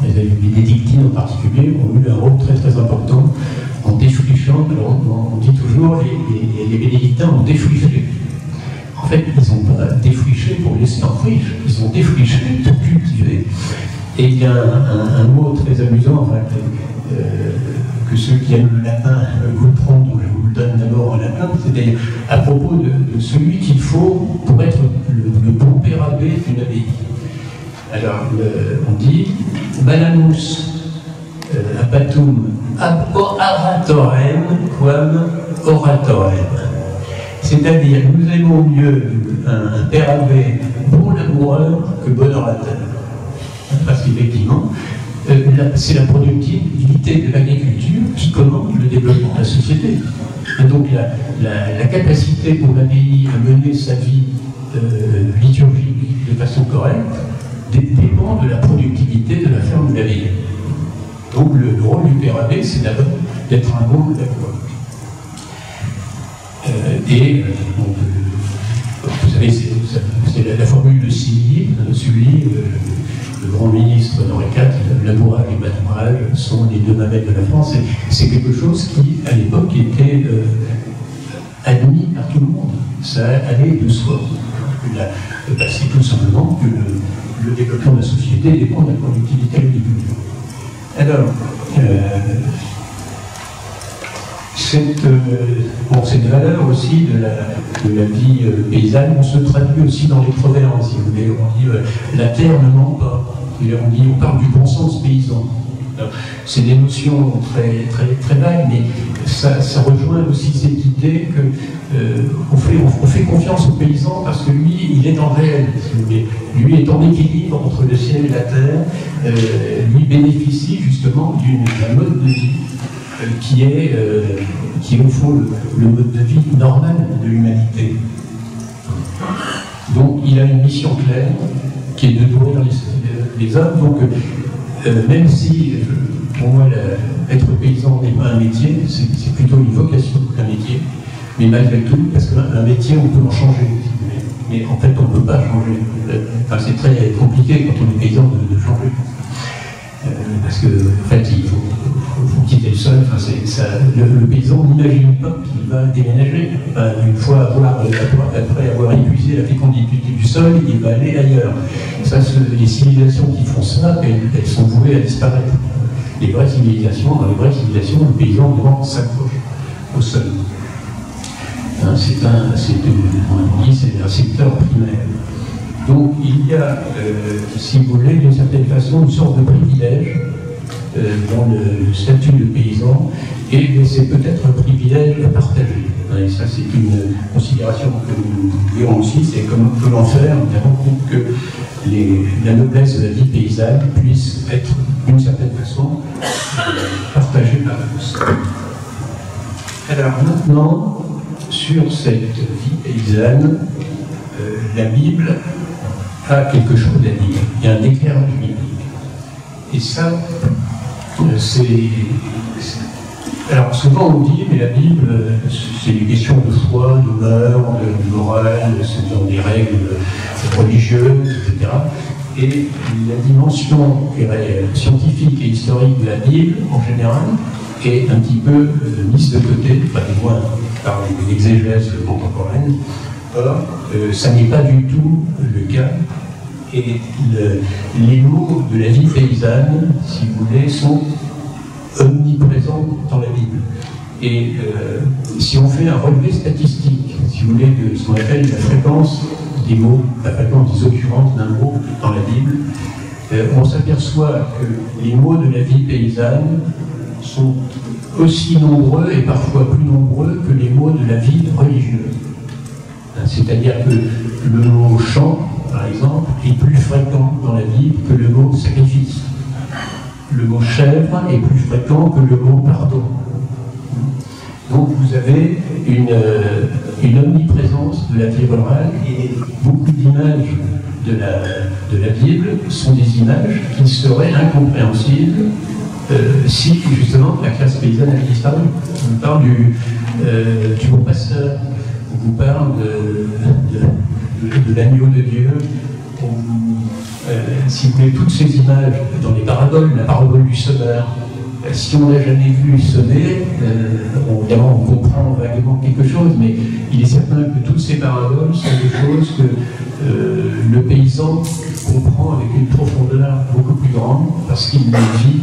les bénédictines en particulier, ont eu un rôle très très important en défrichant. Alors on dit toujours les bénédictins ont défriché. En fait, ils n'ont pas défriché pour laisser en friche, ils ont défriché pour cultiver. Et il y a un mot très amusant, enfin, que ceux qui aiment le latin comprendront, donc je vous le donne d'abord en latin, c'est-à-dire à propos de celui qu'il faut pour être le bon père abbé d'une abbaye. Alors, on dit Malanus abatum ab oratorem quam oratorem. C'est-à-dire, nous aimons mieux un père abbé bon laboureur que bon orateur. Parce qu'effectivement, c'est la productivité de l'agriculture qui commande le développement de la société. Et donc la capacité pour l'abbaye à mener sa vie liturgique de façon correcte dépend de la productivité de la ferme de l'abbaye. Donc le rôle du père abbé, c'est d'abord d'être un bon laboureur. Vous savez, c'est la formule de Sully, le grand ministre d'Henri IV, labourage et pâturage sont les deux mamelles de la France. C'est quelque chose qui, à l'époque, était admis par tout le monde. Ça allait de soi. C'est tout simplement que le développement de la société dépend de la productivité de l'agriculture. Alors, cette valeur aussi de la vie paysanne, on se traduit aussi dans les proverbes, si vous voulez. On dit la terre ne ment pas. On parle du bon sens paysan. C'est des notions très, très, très vagues, mais ça rejoint aussi cette idée qu'on fait confiance au paysan parce que lui, il est en réel. Lui est en équilibre entre le ciel et la terre. Lui bénéficie justement d'un mode de vie qui est au fond le mode de vie normal de l'humanité. Donc il a une mission claire qui est de nourrir les hommes. Donc même si pour moi être paysan n'est pas un métier, c'est plutôt une vocation qu'un métier, mais malgré tout, parce qu'un métier on peut en changer, mais en fait on ne peut pas changer. Enfin, c'est très compliqué quand on est paysan de changer. Parce que en fait il faut quitter le sol. Enfin, le paysan n'imagine pas qu'il va déménager. Enfin, une fois après avoir épuisé la fécondité du sol, il va aller ailleurs. Ça, les civilisations qui font ça, elles sont vouées à disparaître. Dans les vraies civilisations, le paysan devant s'accroche au sol. Hein, c'est un secteur primaire. Donc il y a, si vous voulez, d'une certaine façon, une sorte de privilège dans le statut de paysan, et c'est peut-être un privilège à partager. Et ça, c'est une considération que nous verrons aussi, c'est comment on peut en faire, évidemment, pour que la noblesse de la vie paysanne puisse être, d'une certaine façon, partagée par tous. Alors maintenant, sur cette vie paysanne, la Bible a quelque chose à dire. Il y a un éclairage biblique. Et ça, alors souvent on dit, mais la Bible, c'est des questions de foi, d'honneur, de morale, c'est dans des règles religieuses, etc. Et la dimension scientifique et historique de la Bible, en général, est un petit peu mise de côté, pas du moins par l'exégèse contemporaine. Or, ça n'est pas du tout le cas. Et les mots de la vie paysanne, si vous voulez, sont omniprésents dans la Bible. Et si on fait un relevé statistique, si vous voulez, de ce qu'on appelle la fréquence des mots, la fréquence des occurrences d'un mot dans la Bible, on s'aperçoit que les mots de la vie paysanne sont aussi nombreux et parfois plus nombreux que les mots de la vie religieuse. C'est-à-dire que le mot chant, par exemple, est plus fréquent dans la Bible que le mot sacrifice. Le mot chèvre est plus fréquent que le mot pardon. Donc vous avez une omniprésence de la vie rurale, et beaucoup d'images de la Bible sont des images qui seraient incompréhensibles si justement la classe paysanne avait disparu. On parle du bon pasteur, on vous parle de l'agneau de Dieu, si vous voulez, toutes ces images dans les paraboles, la parabole du semeur, si on n'a jamais vu semer, évidemment on comprend vaguement quelque chose, mais il est certain que toutes ces paraboles sont des choses que le paysan comprend avec une profondeur beaucoup plus grande, parce qu'il vit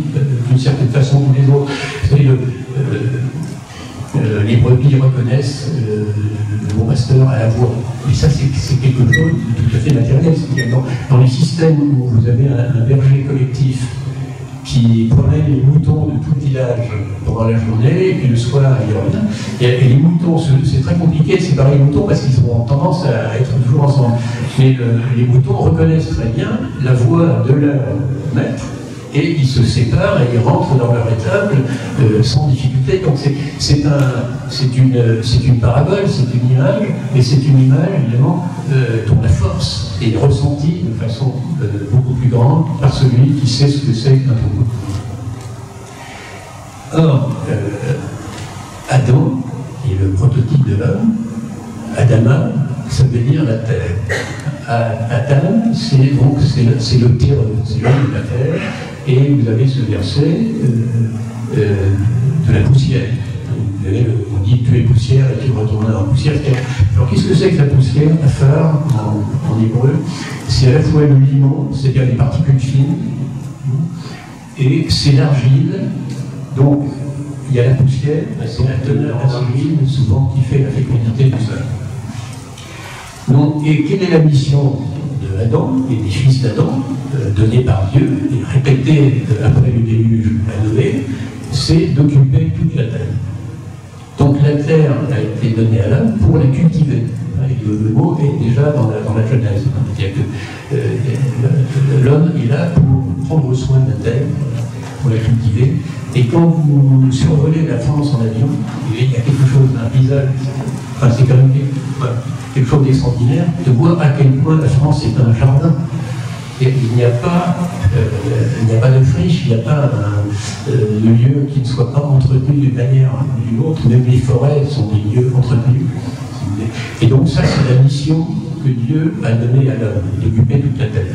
d'une certaine façon tous les autres. Vous savez, les brebis reconnaissent le bon pasteur à la voix. Et ça, c'est quelque chose de tout à fait matériel. C'est-à-dire dans les systèmes où vous avez un berger collectif qui promène les moutons de tout le village pendant la journée, et puis le soir, il revient. Et les moutons, c'est très compliqué de séparer les moutons parce qu'ils ont tendance à être toujours ensemble. Mais les moutons reconnaissent très bien la voix de leur maître, et ils se séparent et ils rentrent dans leur étable sans difficulté. Donc c'est une parabole, c'est une image, et c'est une image évidemment dont la force est ressentie de façon beaucoup plus grande par celui qui sait ce que c'est qu'un troupeau. Or, Adam, qui est le prototype de l'homme, Adama, ça veut dire la terre. Adam, c'est le terreux, c'est l'homme de la terre. Et vous avez ce verset de la poussière. On dit tu es poussière et tu retourneras en poussière. Alors qu'est-ce que c'est que la poussière? Afar en hébreu, c'est à la fois le limon, c'est-à-dire les particules fines, et c'est l'argile. Donc il y a la poussière, c'est la teneur en argile, souvent qui fait la fécondité du sol. Donc, et quelle est la mission de Adam et des fils d'Adam, donnée par Dieu et répétée après le déluge à Noé, c'est d'occuper toute la terre. Donc la terre a été donnée à l'homme pour la cultiver. Le mot est déjà dans la Genèse. C'est-à-dire que l'homme est là pour prendre soin de la terre, pour la cultiver. Et quand vous survolez la France en avion, il y a quelque chose d'un paysage, enfin c'est quand même quelque chose d'extraordinaire, de voir à quel point la France est un jardin. Et il n'y a pas de friche, il n'y a pas de lieu qui ne soit pas entretenu d'une manière ou d'une autre. Même les forêts sont des lieux entretenus. Et donc ça, c'est la mission que Dieu a donnée à l'homme, d'occuper toute la terre.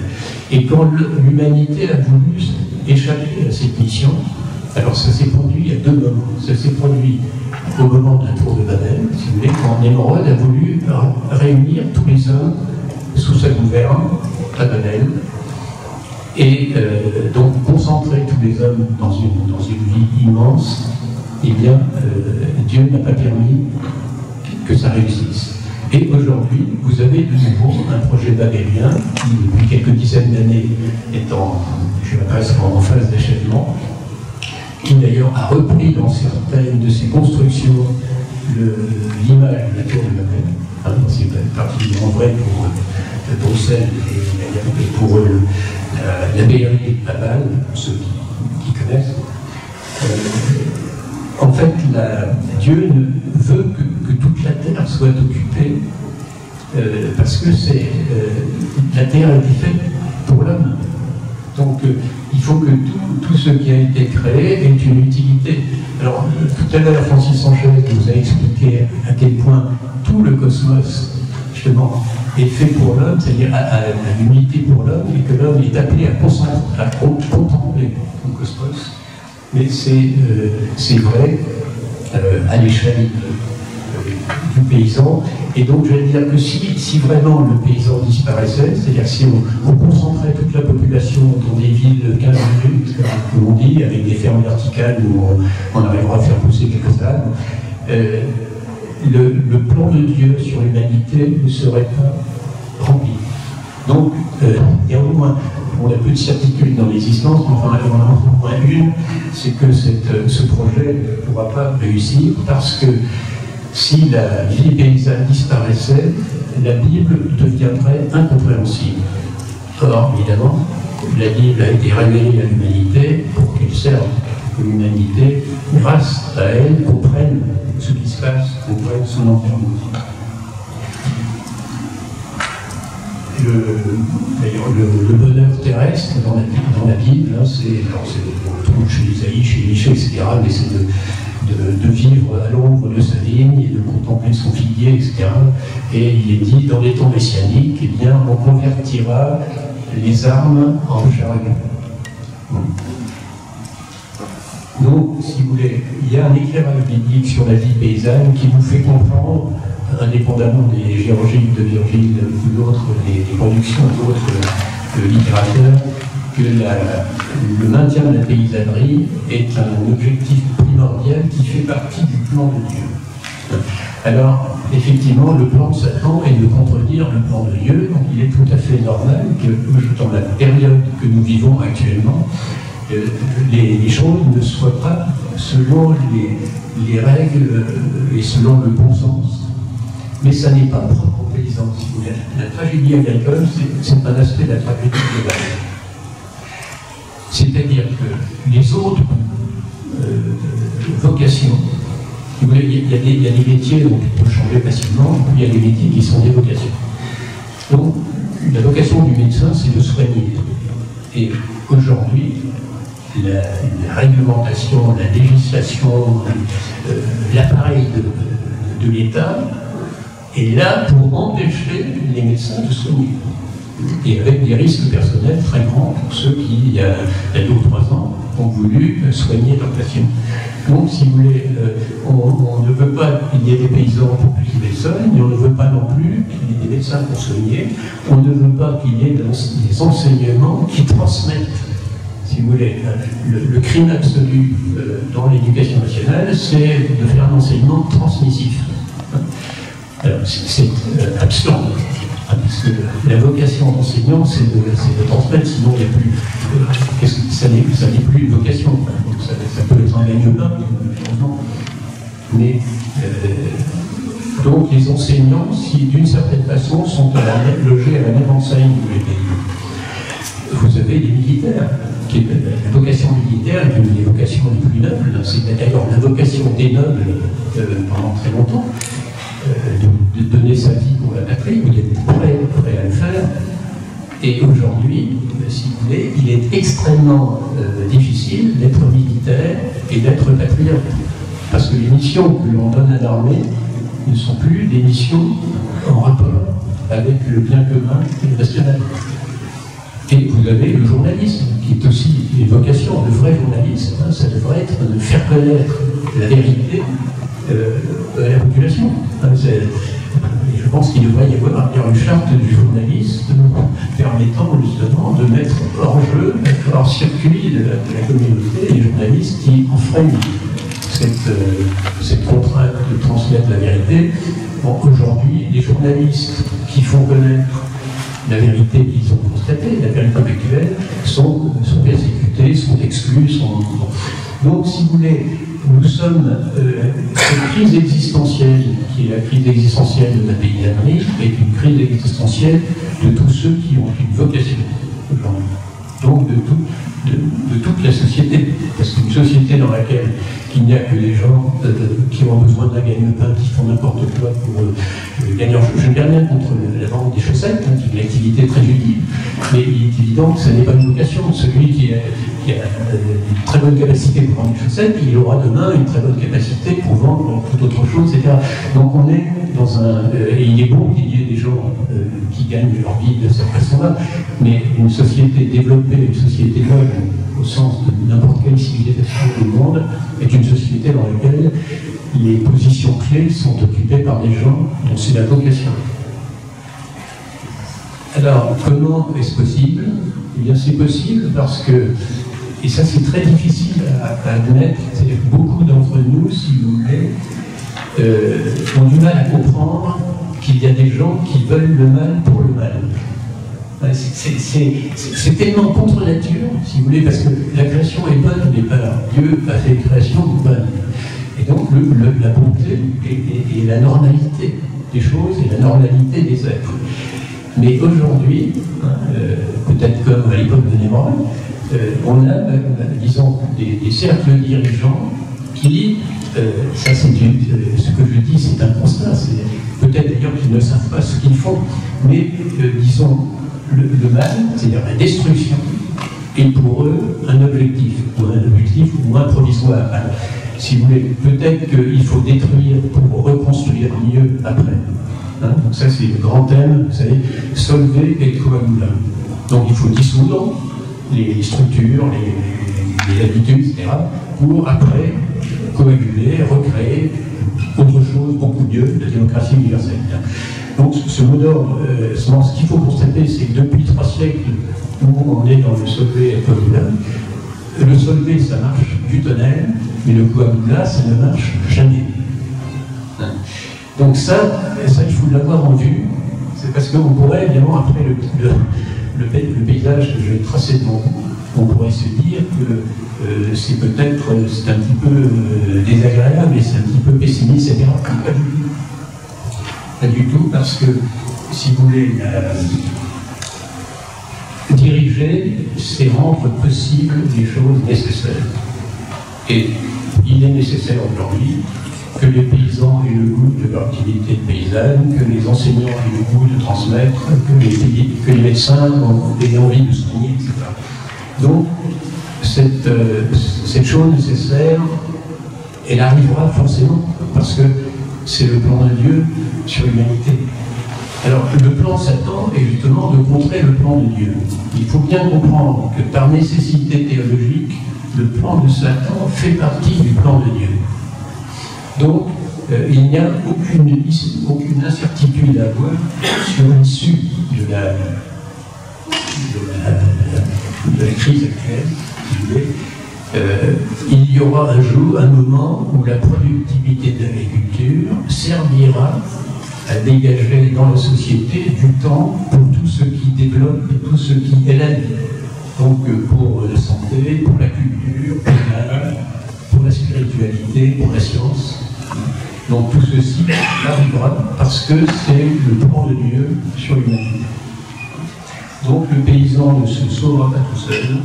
Et quand l'humanité a voulu échapper à cette mission, alors ça s'est produit à deux moments. Ça s'est produit au moment de la tour de Babel, si vous voulez, quand Némorod a voulu réunir tous les hommes sous sa gouverne à Babel, et donc concentrer tous les hommes dans une vie immense. Eh bien, Dieu n'a pas permis que ça réussisse. Et aujourd'hui, vous avez de nouveau un projet babélien qui, depuis quelques dizaines d'années, est en phase d'achèvement, qui d'ailleurs a repris dans certaines de ses constructions l'image de la tour de Babel. C'est particulièrement vrai pour Bruxelles et pour l'abbaye de Babel, pour ceux qui connaissent. En fait, Dieu veut que toute la terre soit occupée parce que la terre a été faite pour l'homme. Donc, il faut que tout ce qui a été créé ait une utilité. Alors, tout à l'heure, Francis Sanchez vous a expliqué à quel point tout le cosmos, justement, est fait pour l'homme, c'est-à-dire à l'unité pour l'homme, et que l'homme est appelé à contempler le cosmos. Mais c'est vrai à l'échelle du paysan. Et donc, je vais dire que si vraiment le paysan disparaissait, c'est-à-dire si on concentrait toute la population dans des villes de 15 minutes, comme on dit, avec des fermes verticales où on arrivera à faire pousser quelques ânes, le plan de Dieu sur l'humanité ne serait pas rempli. Donc, néanmoins, on a peu de certitude dans l'existence, mais enfin, on en a au moins une, c'est que ce projet ne pourra pas réussir parce que si la vie paysanne disparaissait, la Bible deviendrait incompréhensible. Or, évidemment, la Bible a été révélée à l'humanité pour qu'elle serve, que l'humanité, grâce à elle, comprenne ce qui se passe, comprenne son environnement. D'ailleurs, le bonheur terrestre dans la Bible, hein, on le trouve chez Isaïe, chez Michée, etc., mais c'est de vivre à l'ombre de sa vigne et de contempler son figuier, etc. Et il est dit, dans les temps messianiques, eh bien, on convertira les armes en chariots. Donc, si vous voulez, il y a un éclairage biblique sur la vie paysanne qui vous fait comprendre, indépendamment des géorgiques de Virgile ou d'autres, des productions d'autres littérateurs, que le maintien de la paysannerie est un objectif primordial qui fait partie du plan de Dieu. Alors, effectivement, le plan de Satan est de contredire le plan de Dieu, donc il est tout à fait normal que, dans la période que nous vivons actuellement, les choses ne soient pas selon les règles et selon le bon sens. Mais ça n'est pas propre aux paysans, si vous voulez. La tragédie agricole, c'est un aspect de la tragédie globale. C'est-à-dire que les autres vocations, si vous voulez, il y a des métiers dont on peut changer facilement, il y a des métiers qui sont des vocations. Donc, la vocation du médecin, c'est de soigner. Et aujourd'hui, la réglementation, la législation, l'appareil de l'État est là pour empêcher les médecins de soigner. Et avec des risques personnels très grands pour ceux qui, il y a 2 ou 3 ans, ont voulu soigner leurs patients. Donc, si vous voulez, on ne veut pas qu'il y ait des paysans pour cultiver le sol, mais on ne veut pas non plus qu'il y ait des médecins pour soigner. On ne veut pas qu'il y ait des enseignements qui transmettent. Si vous voulez, le crime absolu dans l'éducation nationale, c'est de faire un enseignement transmissif. Alors, c'est absurde. Parce que la vocation d'enseignant, c'est de transmettre, sinon il n'y a plus. Ça n'est plus une vocation. Ça peut être un gagne-pain, mais donc les enseignants, si d'une certaine façon, sont logés à la même enseigne que les pays. Vous avez les militaires. La vocation militaire est une des vocations les plus nobles. C'est d'ailleurs la vocation des nobles pendant très longtemps. De donner sa vie pour la patrie, vous êtes prêt à le faire. Et aujourd'hui, si vous voulez, il est extrêmement difficile d'être militaire et d'être patriote. Parce que les missions que l'on donne à l'armée ne sont plus des missions en rapport avec le bien commun national. Et vous avez le journalisme, qui est aussi une vocation, le vrai journalisme, ça devrait être de faire connaître la vérité à la population. Je pense qu'il devrait y avoir une charte du journaliste permettant justement de mettre hors jeu, hors circuit de la communauté les journalistes qui enfreignent cette contrainte de transmettre la vérité. Bon, aujourd'hui, les journalistes qui font connaître la vérité qu'ils ont constatée, la vérité actuelle, sont persécutés, sont exclus, Donc, si vous voulez, nous sommes, cette crise existentielle, qui est la crise existentielle de la paysannerie, est une crise existentielle de tous ceux qui ont une vocation aujourd'hui. Donc de toute la société. Parce qu'une société dans laquelle il n'y a que des gens qui ont besoin d'un gagne-pain, qui font n'importe quoi pour gagner. Je ne gagne rien contre la vente des chaussettes, qui est une activité très utile, mais il est évident que ce n'est pas une vocation. Celui qui a une très bonne capacité pour vendre des chaussettes, il aura demain une très bonne capacité pour vendre toute autre chose, etc. Donc on est dans un... et il est bon qu'il y ait des gens qui gagnent leur vie de cette façon-là, mais une société développée, une société noble, au sens de n'importe quelle civilisation du monde, est une société dans laquelle les positions clés sont occupées par des gens dont c'est la vocation. Alors, comment est-ce possible? Eh bien, c'est possible parce que, et ça c'est très difficile à admettre, beaucoup d'entre nous, si vous voulez, ont du mal à comprendre qu'il y a des gens qui veulent le mal pour le mal. C'est tellement contre nature, si vous voulez, parce que la création est bonne au départ. Dieu a fait une création bonne. Et donc la bonté et la normalité des choses et la normalité des êtres. Mais aujourd'hui, peut-être comme à l'époque de Némon, on a, disons, des cercles dirigeants qui, ça c'est ce que je dis, c'est un constat, peut-être d'ailleurs qu'ils ne savent pas ce qu'ils font, mais disons, le mal, c'est-à-dire la destruction, est pour eux un objectif, ou un objectif au moins provisoire. si vous voulez, peut-être qu'il faut détruire pour reconstruire mieux après. Hein, donc ça, c'est le grand thème, vous savez, solver et coaguler. Donc il faut dissoudre les structures, les habitudes, etc., pour après coaguler, recréer autre chose, beaucoup mieux, la démocratie universelle. Donc ce mot d'ordre, ce qu'il faut constater, c'est que depuis 3 siècles, où on est dans le solver et coaguler, le solver, ça marche du tonnerre, mais le coaguler, ça ne marche jamais. Donc ça, il faut l'avoir en vue. C'est parce qu'on pourrait, évidemment, après le paysage que je vais tracer devant vous, on pourrait se dire que c'est peut-être, c'est un petit peu désagréable et c'est un petit peu pessimiste, etc. Pas du tout. Pas du tout, parce que, si vous voulez, diriger, c'est rendre possible les choses nécessaires. Et il est nécessaire aujourd'hui que les paysans aient le goût de leur activité paysanne, que les enseignants aient le goût de transmettre, que les médecins aient envie de soigner, etc. Donc, cette chose nécessaire, elle arrivera forcément, parce que c'est le plan de Dieu sur l'humanité. Alors, le plan de Satan est justement de contrer le plan de Dieu. Il faut bien comprendre que par nécessité théologique, le plan de Satan fait partie du plan de Dieu. Donc, il n'y a aucune incertitude à avoir sur l'issue de la crise actuelle, si vous voulez. Il y aura un jour, un moment où la productivité de l'agriculture servira à dégager dans la société du temps pour tout ce qui développe et tout ce qui est la vie. Donc pour la santé, pour la culture, pour l'art, pour la spiritualité, pour la science. Donc tout ceci arrivera parce que c'est le plan de Dieu sur l'humanité. Donc le paysan ne se sauvera pas tout seul,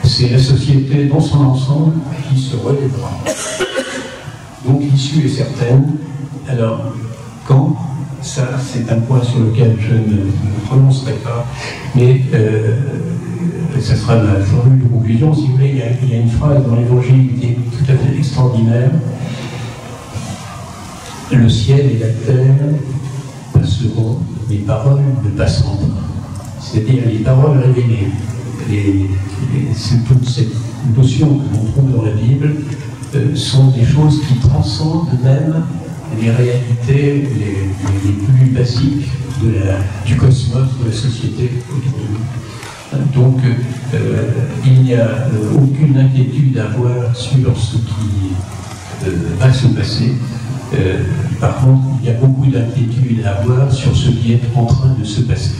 c'est la société dans son ensemble qui se relèvera. Donc l'issue est certaine. Alors, quand? Ça, c'est un point sur lequel je ne me prononcerai pas, mais ça sera ma formule de conclusion. Si vous voulez, il y a une phrase dans l'Évangile qui est tout à fait extraordinaire. Le ciel et la terre passeront, les paroles ne passeront pas. C'est-à-dire les paroles révélées. Toute cette notion que l'on trouve dans la Bible sont des choses qui transcendent même les réalités les plus basiques du cosmos, de la société autour de nous. Donc, il n'y a aucune inquiétude à avoir sur ce qui va se passer. Par contre, il y a beaucoup d'inquiétude à avoir sur ce qui est en train de se passer.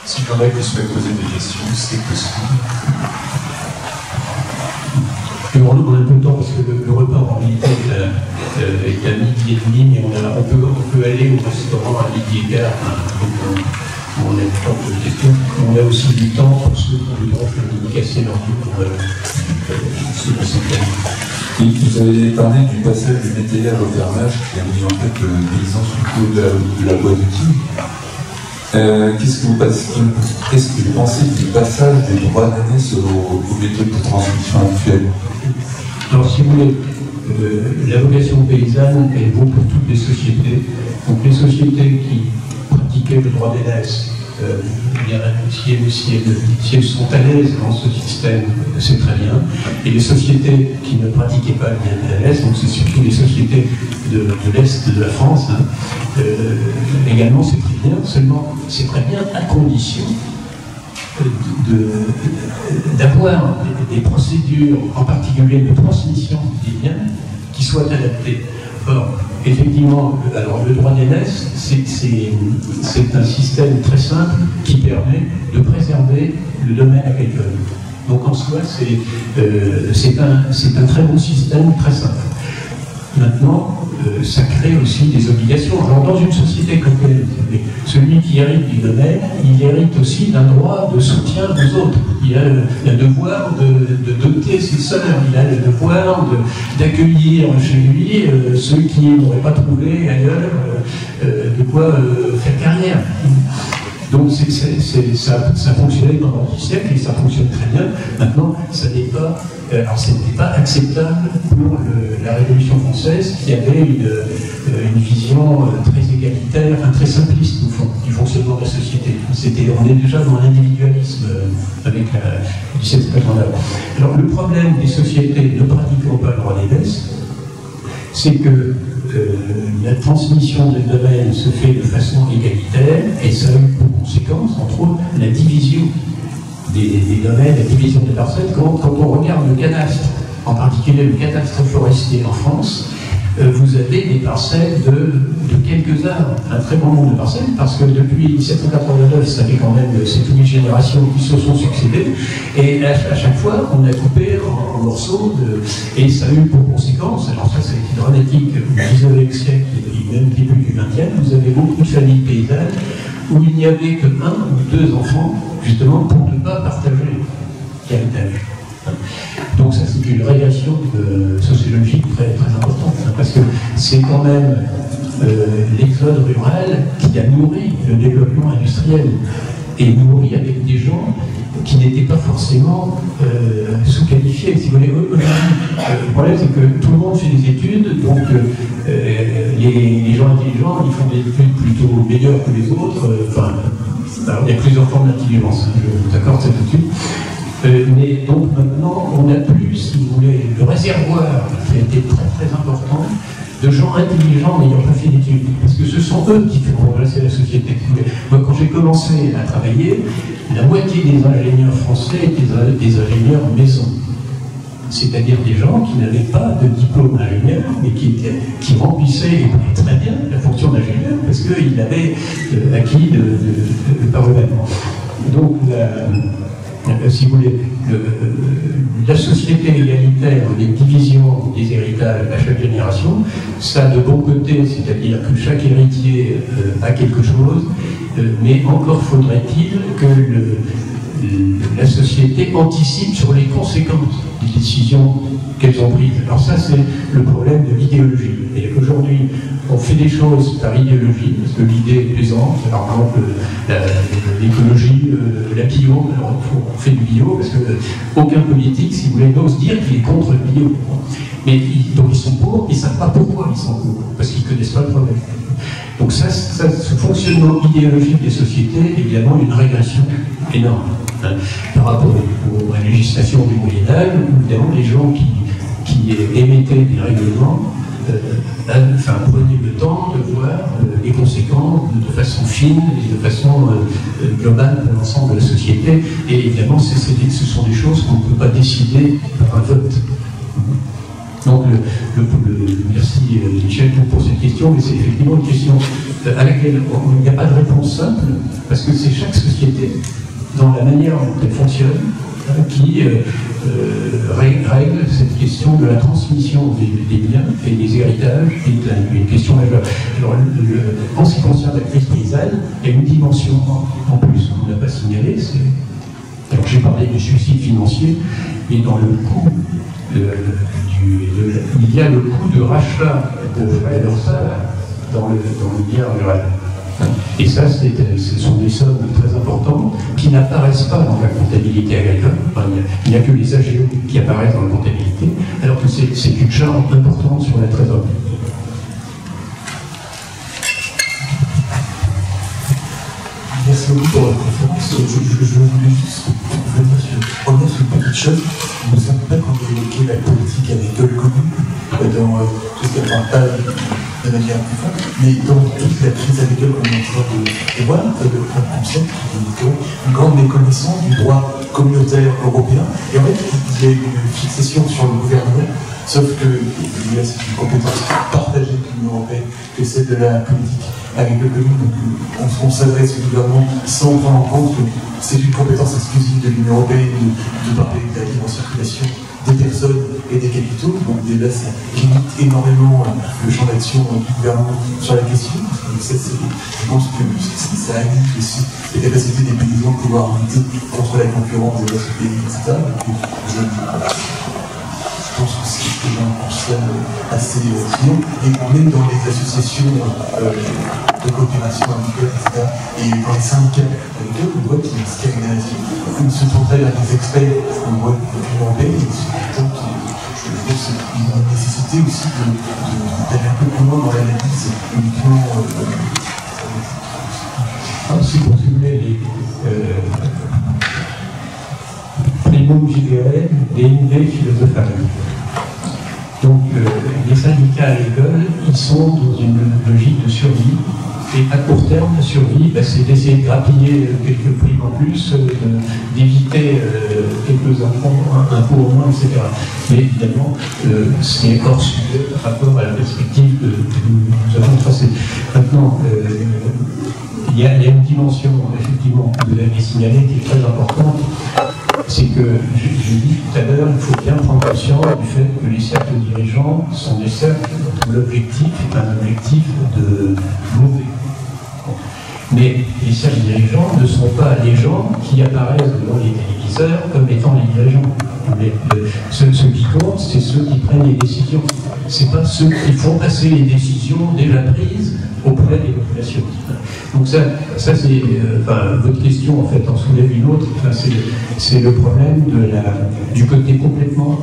Si il y en a qui souhaitent poser des questions, c'est possible. On a un peu de temps parce que le repas en réalité est à 12h30, mais on peut aller au restaurant à 12h15. On a le temps de questions. On a aussi du temps pour ceux qui ont le droit de casser leur vie pour se passer. Vous avez parlé du passage du métayer au fermage qui a mis en fait le paysan sous le coup de la boîte d'outils. Qu'est-ce que vous pensez du passage des droits d'ânesse aux méthodes de transmission actuelles? Alors, si vous voulez, la vocation paysanne, elle vaut pour toutes les sociétés. Donc, les sociétés qui pratiquaient le droit d'aînesse, si elles sont à l'aise dans ce système, c'est très bien. Et les sociétés qui ne pratiquaient pas le droit d'aînesse, donc c'est surtout les sociétés de l'Est de la France, également c'est très bien, seulement c'est très bien à condition d'avoir des procédures, en particulier de transmission des biens, qui soient adaptées. Or, effectivement, alors le droit d'aînesse, c'est un système très simple qui permet de préserver le domaine agricole. Donc en soi, c'est un très bon système, très simple. Maintenant, ça crée aussi des obligations. Alors dans une société comme elle, celui qui hérite du domaine, il hérite aussi d'un droit de soutien aux autres. Il a le devoir de doter ses sœurs, il a le devoir d'accueillir chez lui ceux qui n'auraient pas trouvé ailleurs de quoi faire carrière. Donc ça fonctionnait pendant 10 siècles et ça fonctionne très bien. Maintenant, ça n'est pas, alors ce n'était pas acceptable pour la Révolution française qui avait une vision très égalitaire, enfin, très simpliste au fond, du fonctionnement de la société. On est déjà dans l'individualisme avec le XVIIe siècle en avant. Alors le problème des sociétés ne pratiquant pas le droit d'aînesse, c'est que la transmission des domaines se fait de façon égalitaire et ça a eu pour conséquence, entre autres, la division des domaines, la division des parcelles. Quand on regarde le cadastre, en particulier le cadastre forestier en France, vous avez des parcelles de quelques arbres, un très grand nombre de parcelles, parce que depuis 1789, ça fait quand même 7 ou 8 générations qui se sont succédées, et à chaque fois, on a coupé en morceaux, et ça a eu pour conséquence, alors ça a été dramatique au XIXe siècle et même début du XXe, vous avez beaucoup de familles paysannes où il n'y avait que 1 ou 2 enfants, justement, pour ne pas partager l'héritage. Donc ça c'est une régression sociologique très, très importante, hein, parce que c'est quand même l'exode rural qui a nourri le développement industriel, et nourri avec des gens qui n'étaient pas forcément sous-qualifiés. Si vous voulez, le problème c'est que tout le monde fait des études, donc les gens intelligents ils font des études plutôt meilleures que les autres, alors, il y a plusieurs formes d'intelligence, hein, je vous accorde ça tout de suite. Mais donc maintenant, on n'a plus, si vous voulez, le réservoir qui a été très très important de gens intelligents n'ayant pas fait d'études. Parce que ce sont eux qui font progresser la société. Moi, quand j'ai commencé à travailler, la moitié des ingénieurs français étaient des ingénieurs maison. C'est-à-dire des gens qui n'avaient pas de diplôme d'ingénieur, mais qui remplissaient très bien la fonction d'ingénieur, parce qu'ils l'avaient acquis par eux-mêmes. Donc, si vous voulez, la société égalitaire, les divisions des héritages à chaque génération, ça a de bons côtés, c'est-à-dire que chaque héritier a quelque chose, mais encore faudrait-il que la société anticipe sur les conséquences des décisions qu'elles ont prises. Alors ça, c'est le problème de l'idéologie. Et aujourd'hui, on fait des choses par idéologie, parce que l'idée est plaisante. Alors, par exemple, l'écologie, la bio, alors on fait du bio, parce qu'aucun politique, si vous voulez, n'ose dire qu'il est contre le bio. Mais donc ils sont pour, ils ne savent pas pourquoi ils sont pour, parce qu'ils ne connaissent pas le problème. Donc ça, ce fonctionnement idéologique des sociétés est évidemment une régression énorme, hein, par rapport à la législation du Moyen-Âge, où évidemment les gens qui émettaient des règlements prenaient le temps de voir les conséquences de façon fine et de façon globale pour l'ensemble de la société. Et évidemment, ce sont des choses qu'on ne peut pas décider par un vote. Donc, merci Michel pour cette question, mais c'est effectivement une question à laquelle il n'y a pas de réponse simple, parce que c'est chaque société, dans la manière dont elle fonctionne, qui règle cette question de la transmission des biens et des héritages, qui est une question majeure. Alors, en ce qui concerne la crise paysanne, il y a une dimension en plus qu'on n'a pas signalée. Alors, j'ai parlé du suicide financier, mais dans le coût il y a le coût de rachat de frais dans le bien rural. Et ça, ce sont des sommes très importantes qui n'apparaissent pas dans la comptabilité agricole. Enfin, il n'y a que les AGO qui apparaissent dans la comptabilité, alors que c'est une charge importante sur la trésorerie. Merci beaucoup pour la conférence. Je voulais juste revenir sur une petite chose. Il me semble pas qu'on ait évoqué la politique agricole commune dans tout ce qu'elle parle de manière plus forte, mais dans toute la crise agricole qu'on est en train de voir, le concept qui est une grande méconnaissance du droit communautaire européen. Et en fait, il y a une fixation sur le gouvernement, sauf que c'est une compétence partagée de l'Union européenne, que celle de la politique agricole commune. Donc, on s'adresse au gouvernement sans prendre en compte que c'est une compétence exclusive de l'Union européenne de parler de la libre circulation des personnes et des capitaux. Donc déjà, ça limite énormément le champ d'action du gouvernement sur la question. Donc ça, je pense que ça limite aussi les capacités des paysans de pouvoir lutter contre la concurrence des autres pays, etc. Donc, je pense que c'est un constat assez criant. Et même dans les associations de coopération agricole, etc., et dans les syndicats agricoles, on voit qu'il y a une stéréotypation. On se tournerait vers des experts, on voit l'Union européenne, et je pense que c'est une nécessité aussi d'aller un peu plus loin dans l'analyse uniquement. Si vous voulez, primum vigere, deinde philosophari. Donc, les syndicats agricoles, ils sont dans une logique de survie. Et à court terme, la survie, c'est d'essayer de grappiller quelques primes en plus, d'éviter quelques impôts en moins, etc. Mais évidemment, c'est hors sujet par rapport à la perspective que nous avons tracée. Maintenant, il y a une dimension, effectivement, que vous avez signalée qui est très importante. C'est que, je dis tout à l'heure, il faut bien prendre conscience du fait que les cercles dirigeants sont des cercles dont l'objectif est un objectif de mauvais. Mais les cercles dirigeants ne sont pas les gens qui apparaissent devant les téléviseurs comme étant les dirigeants. Ceux qui comptent, c'est ceux qui prennent les décisions. Ce n'est pas ceux qui font passer les décisions déjà prises auprès des populations. Donc ça c'est, votre question en fait en soulève une autre. C'est le problème du côté complètement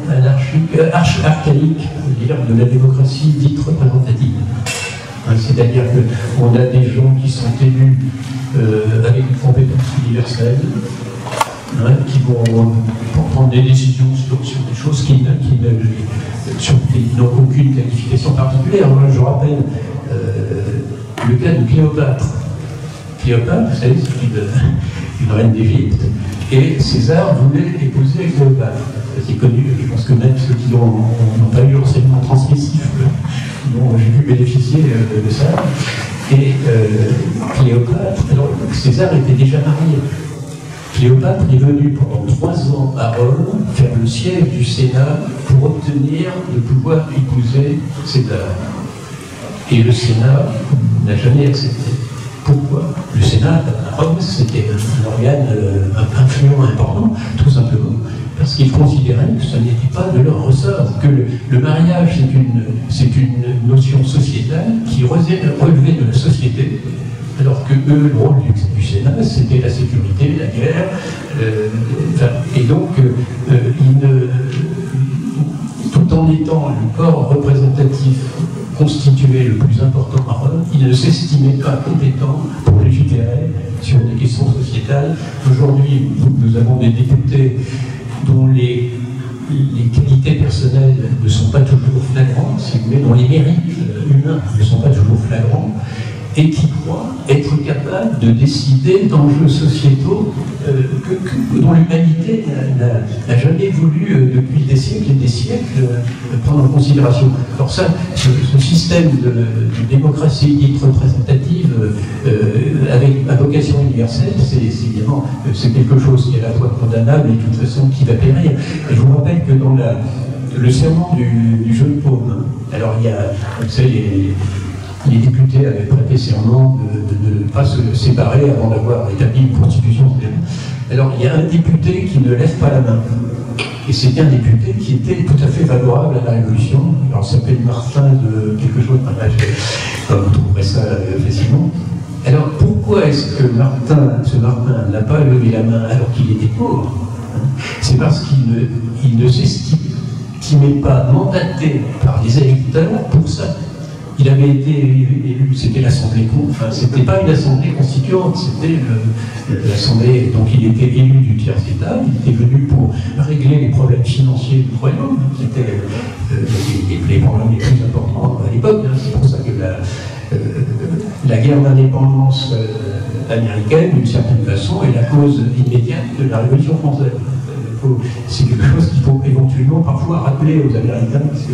archaïque, de la démocratie dite représentative. C'est-à-dire qu'on a des gens qui sont élus avec une compétence universelle, qui vont prendre des décisions sur des choses qui n'ont aucune qualification particulière. Moi, je rappelle le cas de Cléopâtre. Cléopâtre, vous savez, c'est une reine d'Égypte, et César voulait épouser Cléopâtre. C'est connu, je pense que même ceux qui n'ont pas eu l'enseignement transmissif dont j'ai pu bénéficier de ça. Et Cléopâtre, alors César était déjà marié. Cléopâtre est venue pendant 3 ans à Rome faire le siège du Sénat pour obtenir de pouvoir épouser César. Et le Sénat n'a jamais accepté. Pourquoi? Le Sénat à Rome, c'était un organe influent, important, tout simplement. Parce qu'ils considéraient que ce n'était pas de leur ressort, que le mariage c'est une notion sociétale qui relevait de la société, alors que eux, le rôle du Sénat, c'était la sécurité, la guerre, et donc, tout en étant le corps représentatif constitué le plus important à Rome, ils ne s'estimaient pas compétents pour légiférer sur des questions sociétales. Aujourd'hui, nous avons des députés dont les qualités personnelles ne sont pas toujours flagrantes, si vous voulez, dont les mérites humains ne sont pas toujours flagrants, et qui croient être capables de décider d'enjeux sociétaux dont l'humanité n'a jamais voulu, depuis des siècles et des siècles, prendre en considération. Alors ça, ce système de démocratie dite représentative, avec à vocation universelle, c'est quelque chose qui est à la fois condamnable et de toute façon qui va périr. Et je vous rappelle que dans le serment du jeune Paume, alors il y a, vous savez, les députés avaient prêté serment de ne pas se séparer avant d'avoir établi une constitution. Alors il y a un député qui ne lève pas la main. Et c'était un député qui était tout à fait favorable à la Révolution. Alors il s'appelle Martin de quelque chose, vous trouverez ça facilement. Alors pourquoi est-ce que ce Martin n'a pas levé la main alors qu'il était pauvre? C'est parce qu'il ne s'estimait pas mandaté par les électeurs pour ça. Il avait été élu, c'était l'Assemblée, enfin c'était pas une Assemblée constituante, c'était l'Assemblée, donc il était élu du tiers-État, il était venu pour régler les problèmes financiers du royaume, qui étaient les problèmes les plus importants à l'époque. C'est pour ça que la guerre d'indépendance américaine, d'une certaine façon, est la cause immédiate de la Révolution française. c'est quelque chose qu'il faut éventuellement parfois rappeler aux Américains, parce que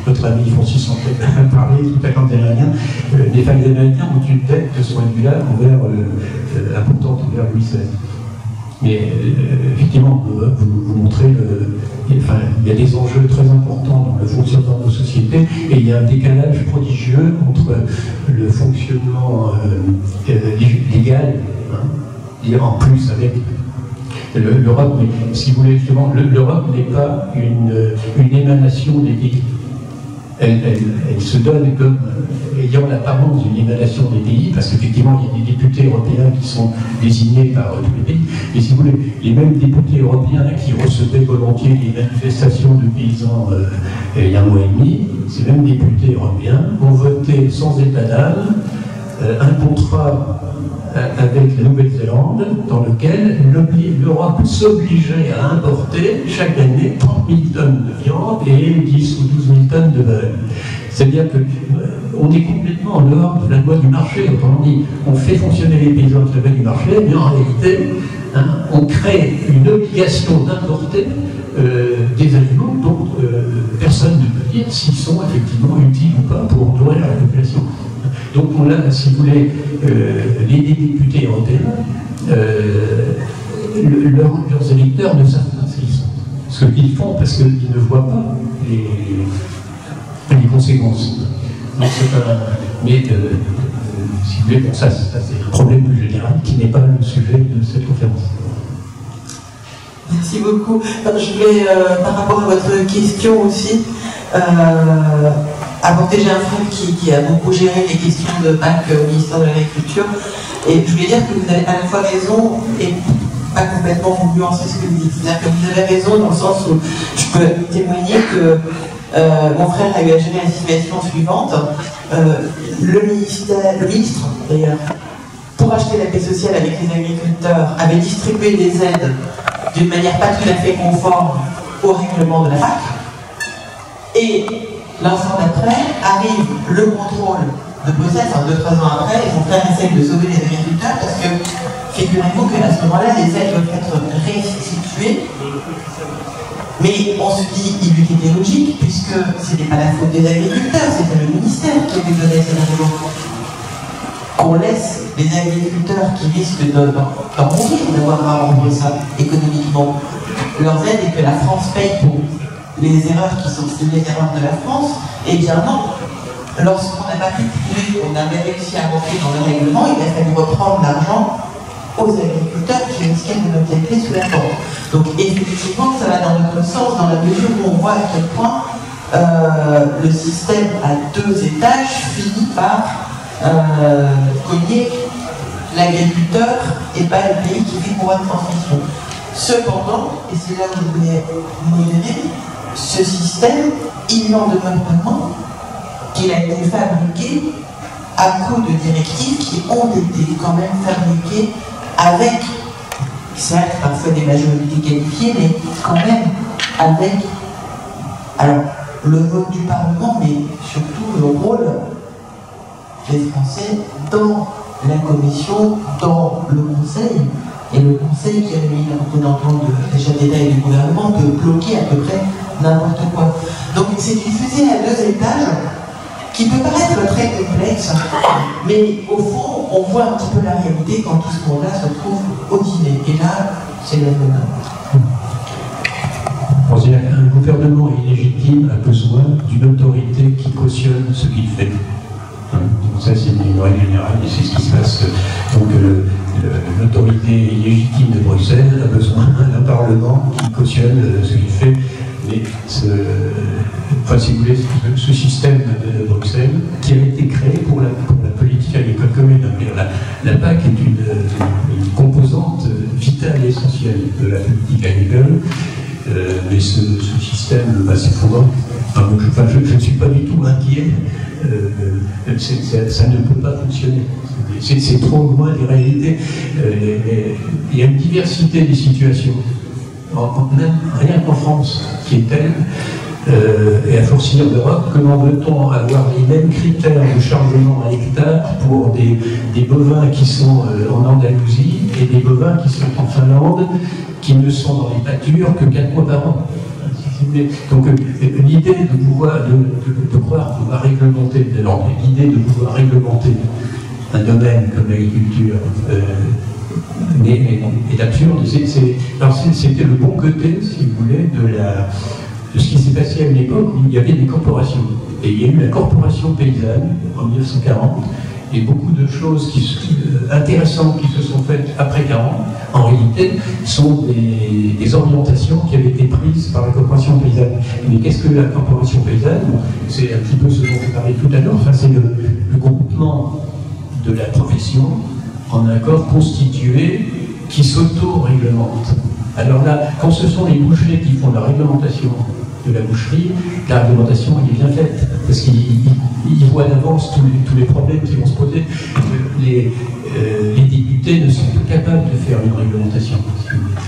notre ami Francis en fait parler tout à l'heure des Américains. Les familles américains ont une dette de ce point de vue-là importante envers Louis XVI. Mais effectivement, vous montrez, il y a des enjeux très importants dans le fonctionnement de nos sociétés et il y a un décalage prodigieux entre le fonctionnement légal, en plus avec l'Europe. Mais si vous voulez, justement, l'Europe n'est pas une émanation des pays. Elle se donne comme ayant l'apparence d'une émanation des pays, parce qu'effectivement, il y a des députés européens qui sont désignés par tous les pays. Et si vous voulez, les mêmes députés européens qui recevaient volontiers les manifestations de paysans il y a un mois et demi, ces mêmes députés européens ont voté sans état d'âme un contrat avec la Nouvelle-Zélande, dans lequel l'Europe s'obligeait à importer chaque année 30 000 tonnes de viande et 10 ou 12 000 tonnes de beurre. C'est-à-dire qu'on est complètement en dehors de la loi du marché. Autrement dit, on fait fonctionner les paysans avec la loi du marché, mais en réalité, on crée une obligation d'importer des aliments dont personne ne peut dire s'ils sont effectivement utiles ou pas pour nourrir la population. Donc on a, si vous voulez, les députés européens, leurs électeurs ne savent pas ce qu'ils font parce qu'ils ne voient pas les conséquences. Donc mais si vous voulez, pour ça c'est un problème plus général qui n'est pas le sujet de cette conférence. Merci beaucoup. Je vais, par rapport à votre question aussi, apporter, j'ai un frère qui a beaucoup géré les questions de PAC au ministère de l'Agriculture, et je voulais dire que vous avez à la fois raison et pas complètement vous nuancer ce que vous dites. C'est-à-dire que vous avez raison dans le sens où je peux témoigner que mon frère a eu à gérer la situation suivante. Le ministre, d'ailleurs, pour acheter la paix sociale avec les agriculteurs, avait distribué des aides d'une manière pas tout à fait conforme au règlement de la PAC. Et l'instant d'après, arrive le contrôle de Bruxelles, 2-3 ans après, et mon frère essaye de sauver les agriculteurs parce que, figurez-vous qu'à ce moment-là, les aides doivent être restituées. Mais on se dit, il eût été logique, puisque ce n'est pas la faute des agriculteurs, c'était le ministère qui avait donné ces argent. Qu'on laisse les agriculteurs qui risquent d'en mourir, d'avoir à rendre ça économiquement leurs aides et que la France paye pour les erreurs qui sont les erreurs de la France, eh bien non. Lorsqu'on n'a pas pu prouver qu'on avait réussi à rentrer dans le règlement, il a fallu reprendre l'argent aux agriculteurs qui risquaient de nous mettre sous la porte. Donc effectivement, ça va dans notre sens, dans la mesure où on voit à quel point le système à 2 étages finit par cogner l'agriculteur et pas le pays qui fait pouvoir de transmission. Cependant, et c'est là où je voulais modérer, ce système, il n'en demeure pas moins qu'il a été fabriqué à coup de directives qui ont été quand même fabriquées avec, certes, parfois des majorités qualifiées, mais quand même avec, alors, le vote du Parlement, mais surtout le rôle des Français dans la Commission, dans le Conseil. Et le Conseil, qui a mis un représentant des chefs d'État et du gouvernement, peut bloquer à peu près n'importe quoi. Donc c'est une fusée à 2 étages qui peut paraître très complexe, mais au fond, on voit un petit peu la réalité quand tout ce monde-là se trouve au dîner. Et là, c'est le bonheur. Un gouvernement illégitime a besoin d'une autorité qui cautionne ce qu'il fait. Donc ça, c'est une règle générale, et c'est ce qui se passe. Donc l'autorité illégitime de Bruxelles a besoin d'un Parlement qui cautionne ce qu'il fait. Mais si vous voulez, ce système de Bruxelles, qui a été créé pour la politique agricole commune, la PAC est une composante vitale et essentielle de la politique agricole, mais ce système va s'effondrer. Je ne suis pas du tout inquiet, ça ne peut pas fonctionner. C'est trop loin des réalités. Il y a une diversité des situations. Même rien qu'en France, qui est telle Et à fortiori d'Europe, comment veut-on avoir les mêmes critères de chargement à hectare pour des bovins qui sont en Andalousie et des bovins qui sont en Finlande, qui ne sont dans les pâtures que 4 mois par an? Donc l'idée de pouvoir pouvoir réglementer, l'idée de pouvoir réglementer un domaine comme l'agriculture est absurde. C'était le bon côté, si vous voulez, de ce qui s'est passé à une époque où il y avait des corporations. Et il y a eu la corporation paysanne en 1940, et beaucoup de choses intéressantes qui se sont faites après 40, en réalité, sont des orientations qui avaient été prises par la corporation paysanne. Mais qu'est-ce que la corporation paysanne? C'est un petit peu ce dont on parlait tout à l'heure, enfin, c'est le groupement de la profession en un corps constitué qui s'auto-réglemente. Alors là, quand ce sont les bouchers qui font la réglementation de la boucherie, la réglementation elle est bien faite, parce qu'ils voient d'avance tous les problèmes qui vont se poser. Les députés ne sont pas capables de faire une réglementation.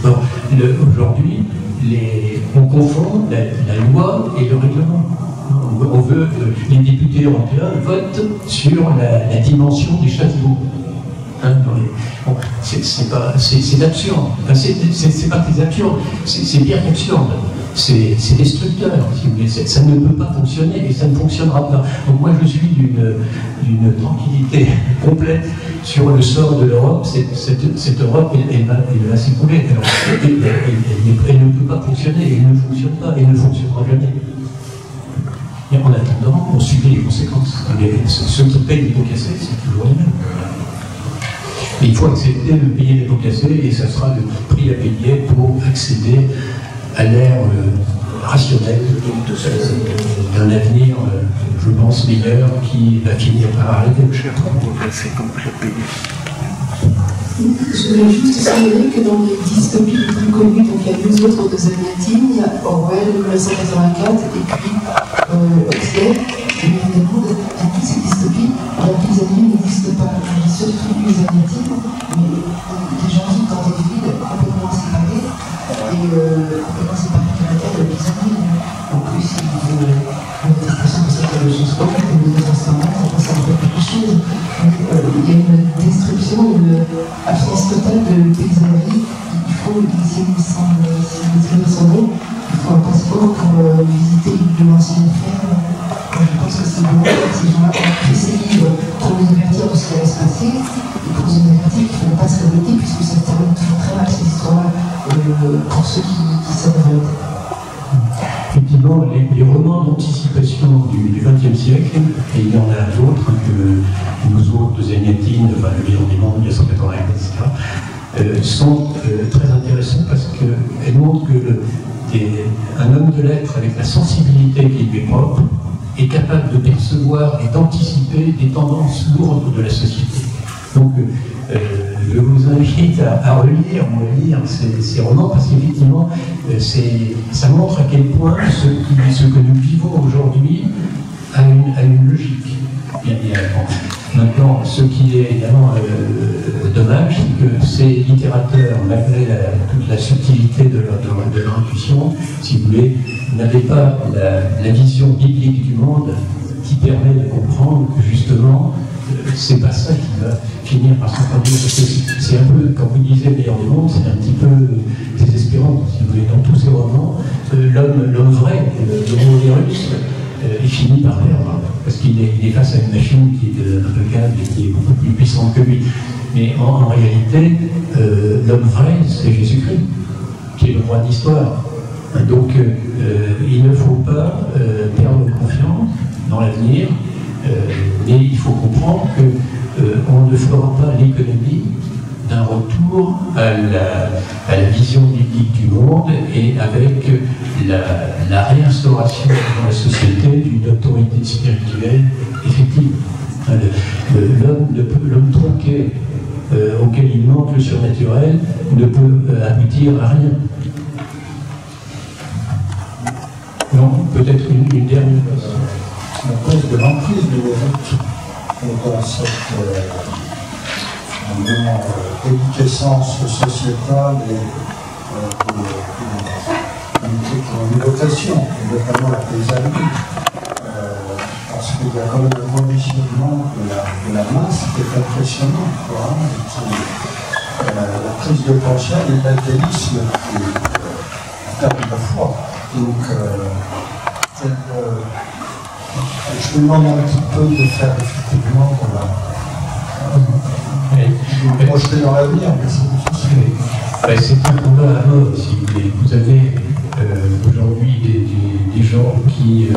Aujourd'hui, on confond la loi et le règlement. On veut que les députés européens votent sur la dimension des châteaux. Bon, c'est absurde. Enfin, c'est pas très absurde, c'est bien absurde. C'est destructeur, si vous voulez. Ça ne peut pas fonctionner et ça ne fonctionnera pas. Donc moi je suis d'une tranquillité complète sur le sort de l'Europe. Cette Europe, elle va s'écrouler. Elle ne peut pas fonctionner, elle ne fonctionne pas, elle ne fonctionnera jamais. Et en attendant, on subit les conséquences. Ceux qui payent les pots cassés, c'est toujours les mêmes. Mais il faut accepter de payer les pots cassés et ça sera le prix à payer pour accéder à l'ère rationnelle d'un avenir, je pense, meilleur qui va finir par arriver. Je voulais juste signaler que dans les dystopies les plus connues, donc il y a deux autres de Zaniatine, il y a Orwell, 1984, et puis Huxley. Et évidemment, dans toutes ces dystopies, la paysannerie n'existe pas. Je dis surtout les Zaniatine, mais les gens vivent dans des villes complètement séparées, et complètement séparées de la terre de la paysannerie. En plus, il y a une expression de cette chose complète, et de transformation, ça passe à quelque chose. Il y a une destruction, une absence totale de paysannerie. Il faut utiliser son nom. Il faut un passeport pour visiter de l'ancienne ferme. Je pense que c'est bon que ces gens-là ont écrit ces livres pour nous avertir de ce qui allait se passer et pour nous avertir qu'il ne faut pas se révolter puisque ça se termine toujours très mal cette histoire-là pour ceux qui savent révolter. Effectivement, les romans d'anticipation du XXe siècle, et il y en a d'autres que nous autres, Zaniatine, enfin le Livre des Mondes, 1980, etc., sont très intéressants parce qu'elles montrent qu'un homme de lettres avec la sensibilité qui lui est propre est capable de percevoir et d'anticiper des tendances lourdes de la société. Donc, je vous invite à relire ou à lire ces romans parce qu'effectivement, ça montre à quel point ce que nous vivons aujourd'hui a une logique. Maintenant, ce qui est évidemment dommage, c'est que ces littérateurs, malgré toute la subtilité de leur intuition, si vous voulez, n'avaient pas la vision biblique du monde qui permet de comprendre que justement, c'est pas ça qui va finir par s'introduire. Parce que c'est un peu, quand vous disiez le meilleur du monde, c'est un petit peu désespérant. Si vous voulez, dans tous ces romans, l'homme vrai, l'homo virus, il finit par perdre. Parce qu'il est face à une machine qui est impeccable et qui est beaucoup plus puissante que lui. Mais en réalité, l'homme vrai, c'est Jésus-Christ, qui est le roi de l'histoire. Donc, il ne faut pas perdre confiance dans l'avenir, mais il faut comprendre qu'on ne fera pas l'économie d'un retour à la vision biblique du monde et avec la réinstauration dans la société d'une autorité spirituelle effective. L'homme tronqué auquel il manque le surnaturel ne peut aboutir à rien. Non, peut-être une dernière chose. À cause de l'emprise du numérique et dans cette déliquescence sociétale et une votation, notamment la paysannerie, parce qu'il y a quand même un conditionnement de la masse qui est impressionnant, quoi, hein, la prise de conscience et l'athéisme en termes de foi. Donc, je me demande un petit peu de faire effectivement vous projeter dans l'avenir, mais c'est difficile. C'est un combat à mort, si vous voulez. Vous avez aujourd'hui des gens qui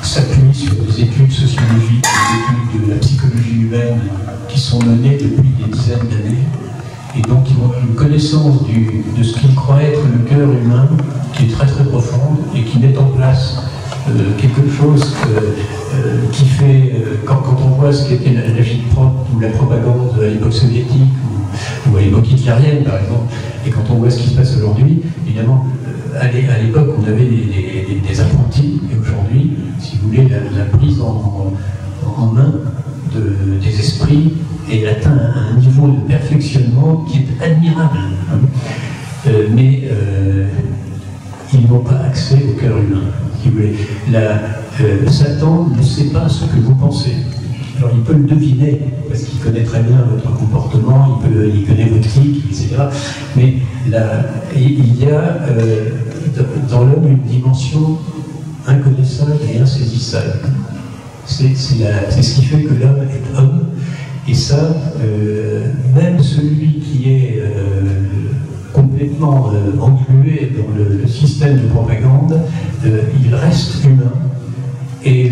s'appuient sur des études sociologiques, des études de la psychologie humaine qui sont menées depuis des dizaines d'années, et donc ils ont une connaissance de ce qu'ils croient être le cœur humain, qui est très très profonde et qui met en place quelque chose qui fait, quand on voit ce qu'était l'agit-prop ou la propagande à l'époque soviétique ou à l'époque hitlérienne par exemple, et quand on voit ce qui se passe aujourd'hui, évidemment, à l'époque on avait des apprentis, et aujourd'hui, si vous voulez, la prise en main des esprits est atteint à un niveau de perfectionnement qui est admirable. Mais ils n'ont pas accès au cœur humain. Si vous voulez. Satan ne sait pas ce que vous pensez. Alors il peut le deviner, parce qu'il connaît très bien votre comportement, il connaît votre clic, etc. Mais il y a dans l'homme une dimension inconnaissable et insaisissable. C'est ce qui fait que l'homme est homme, et ça, même celui qui est complètement englué dans le système de propagande, il reste humain. Et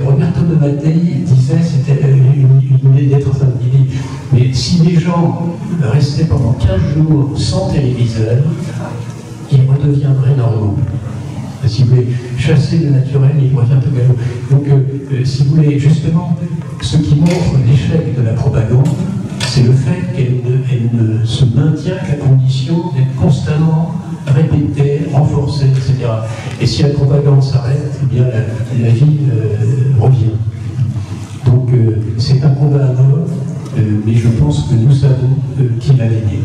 Roberto de Mattei disait, c'était une idée d'être ça, il dit, mais si les gens restaient pendant 15 jours sans téléviseur, ils redeviendraient normaux. Si vous voulez chasser le naturel, il revient un peu galop. Donc, si vous voulez, justement, ce qui montre l'échec de la propagande, c'est le fait qu'elle ne se maintient qu'à condition d'être constamment répétée, renforcée, etc. Et si la propagande s'arrête, eh bien la vie revient. Donc c'est un combat à mort, mais je pense que nous savons qui va gagner.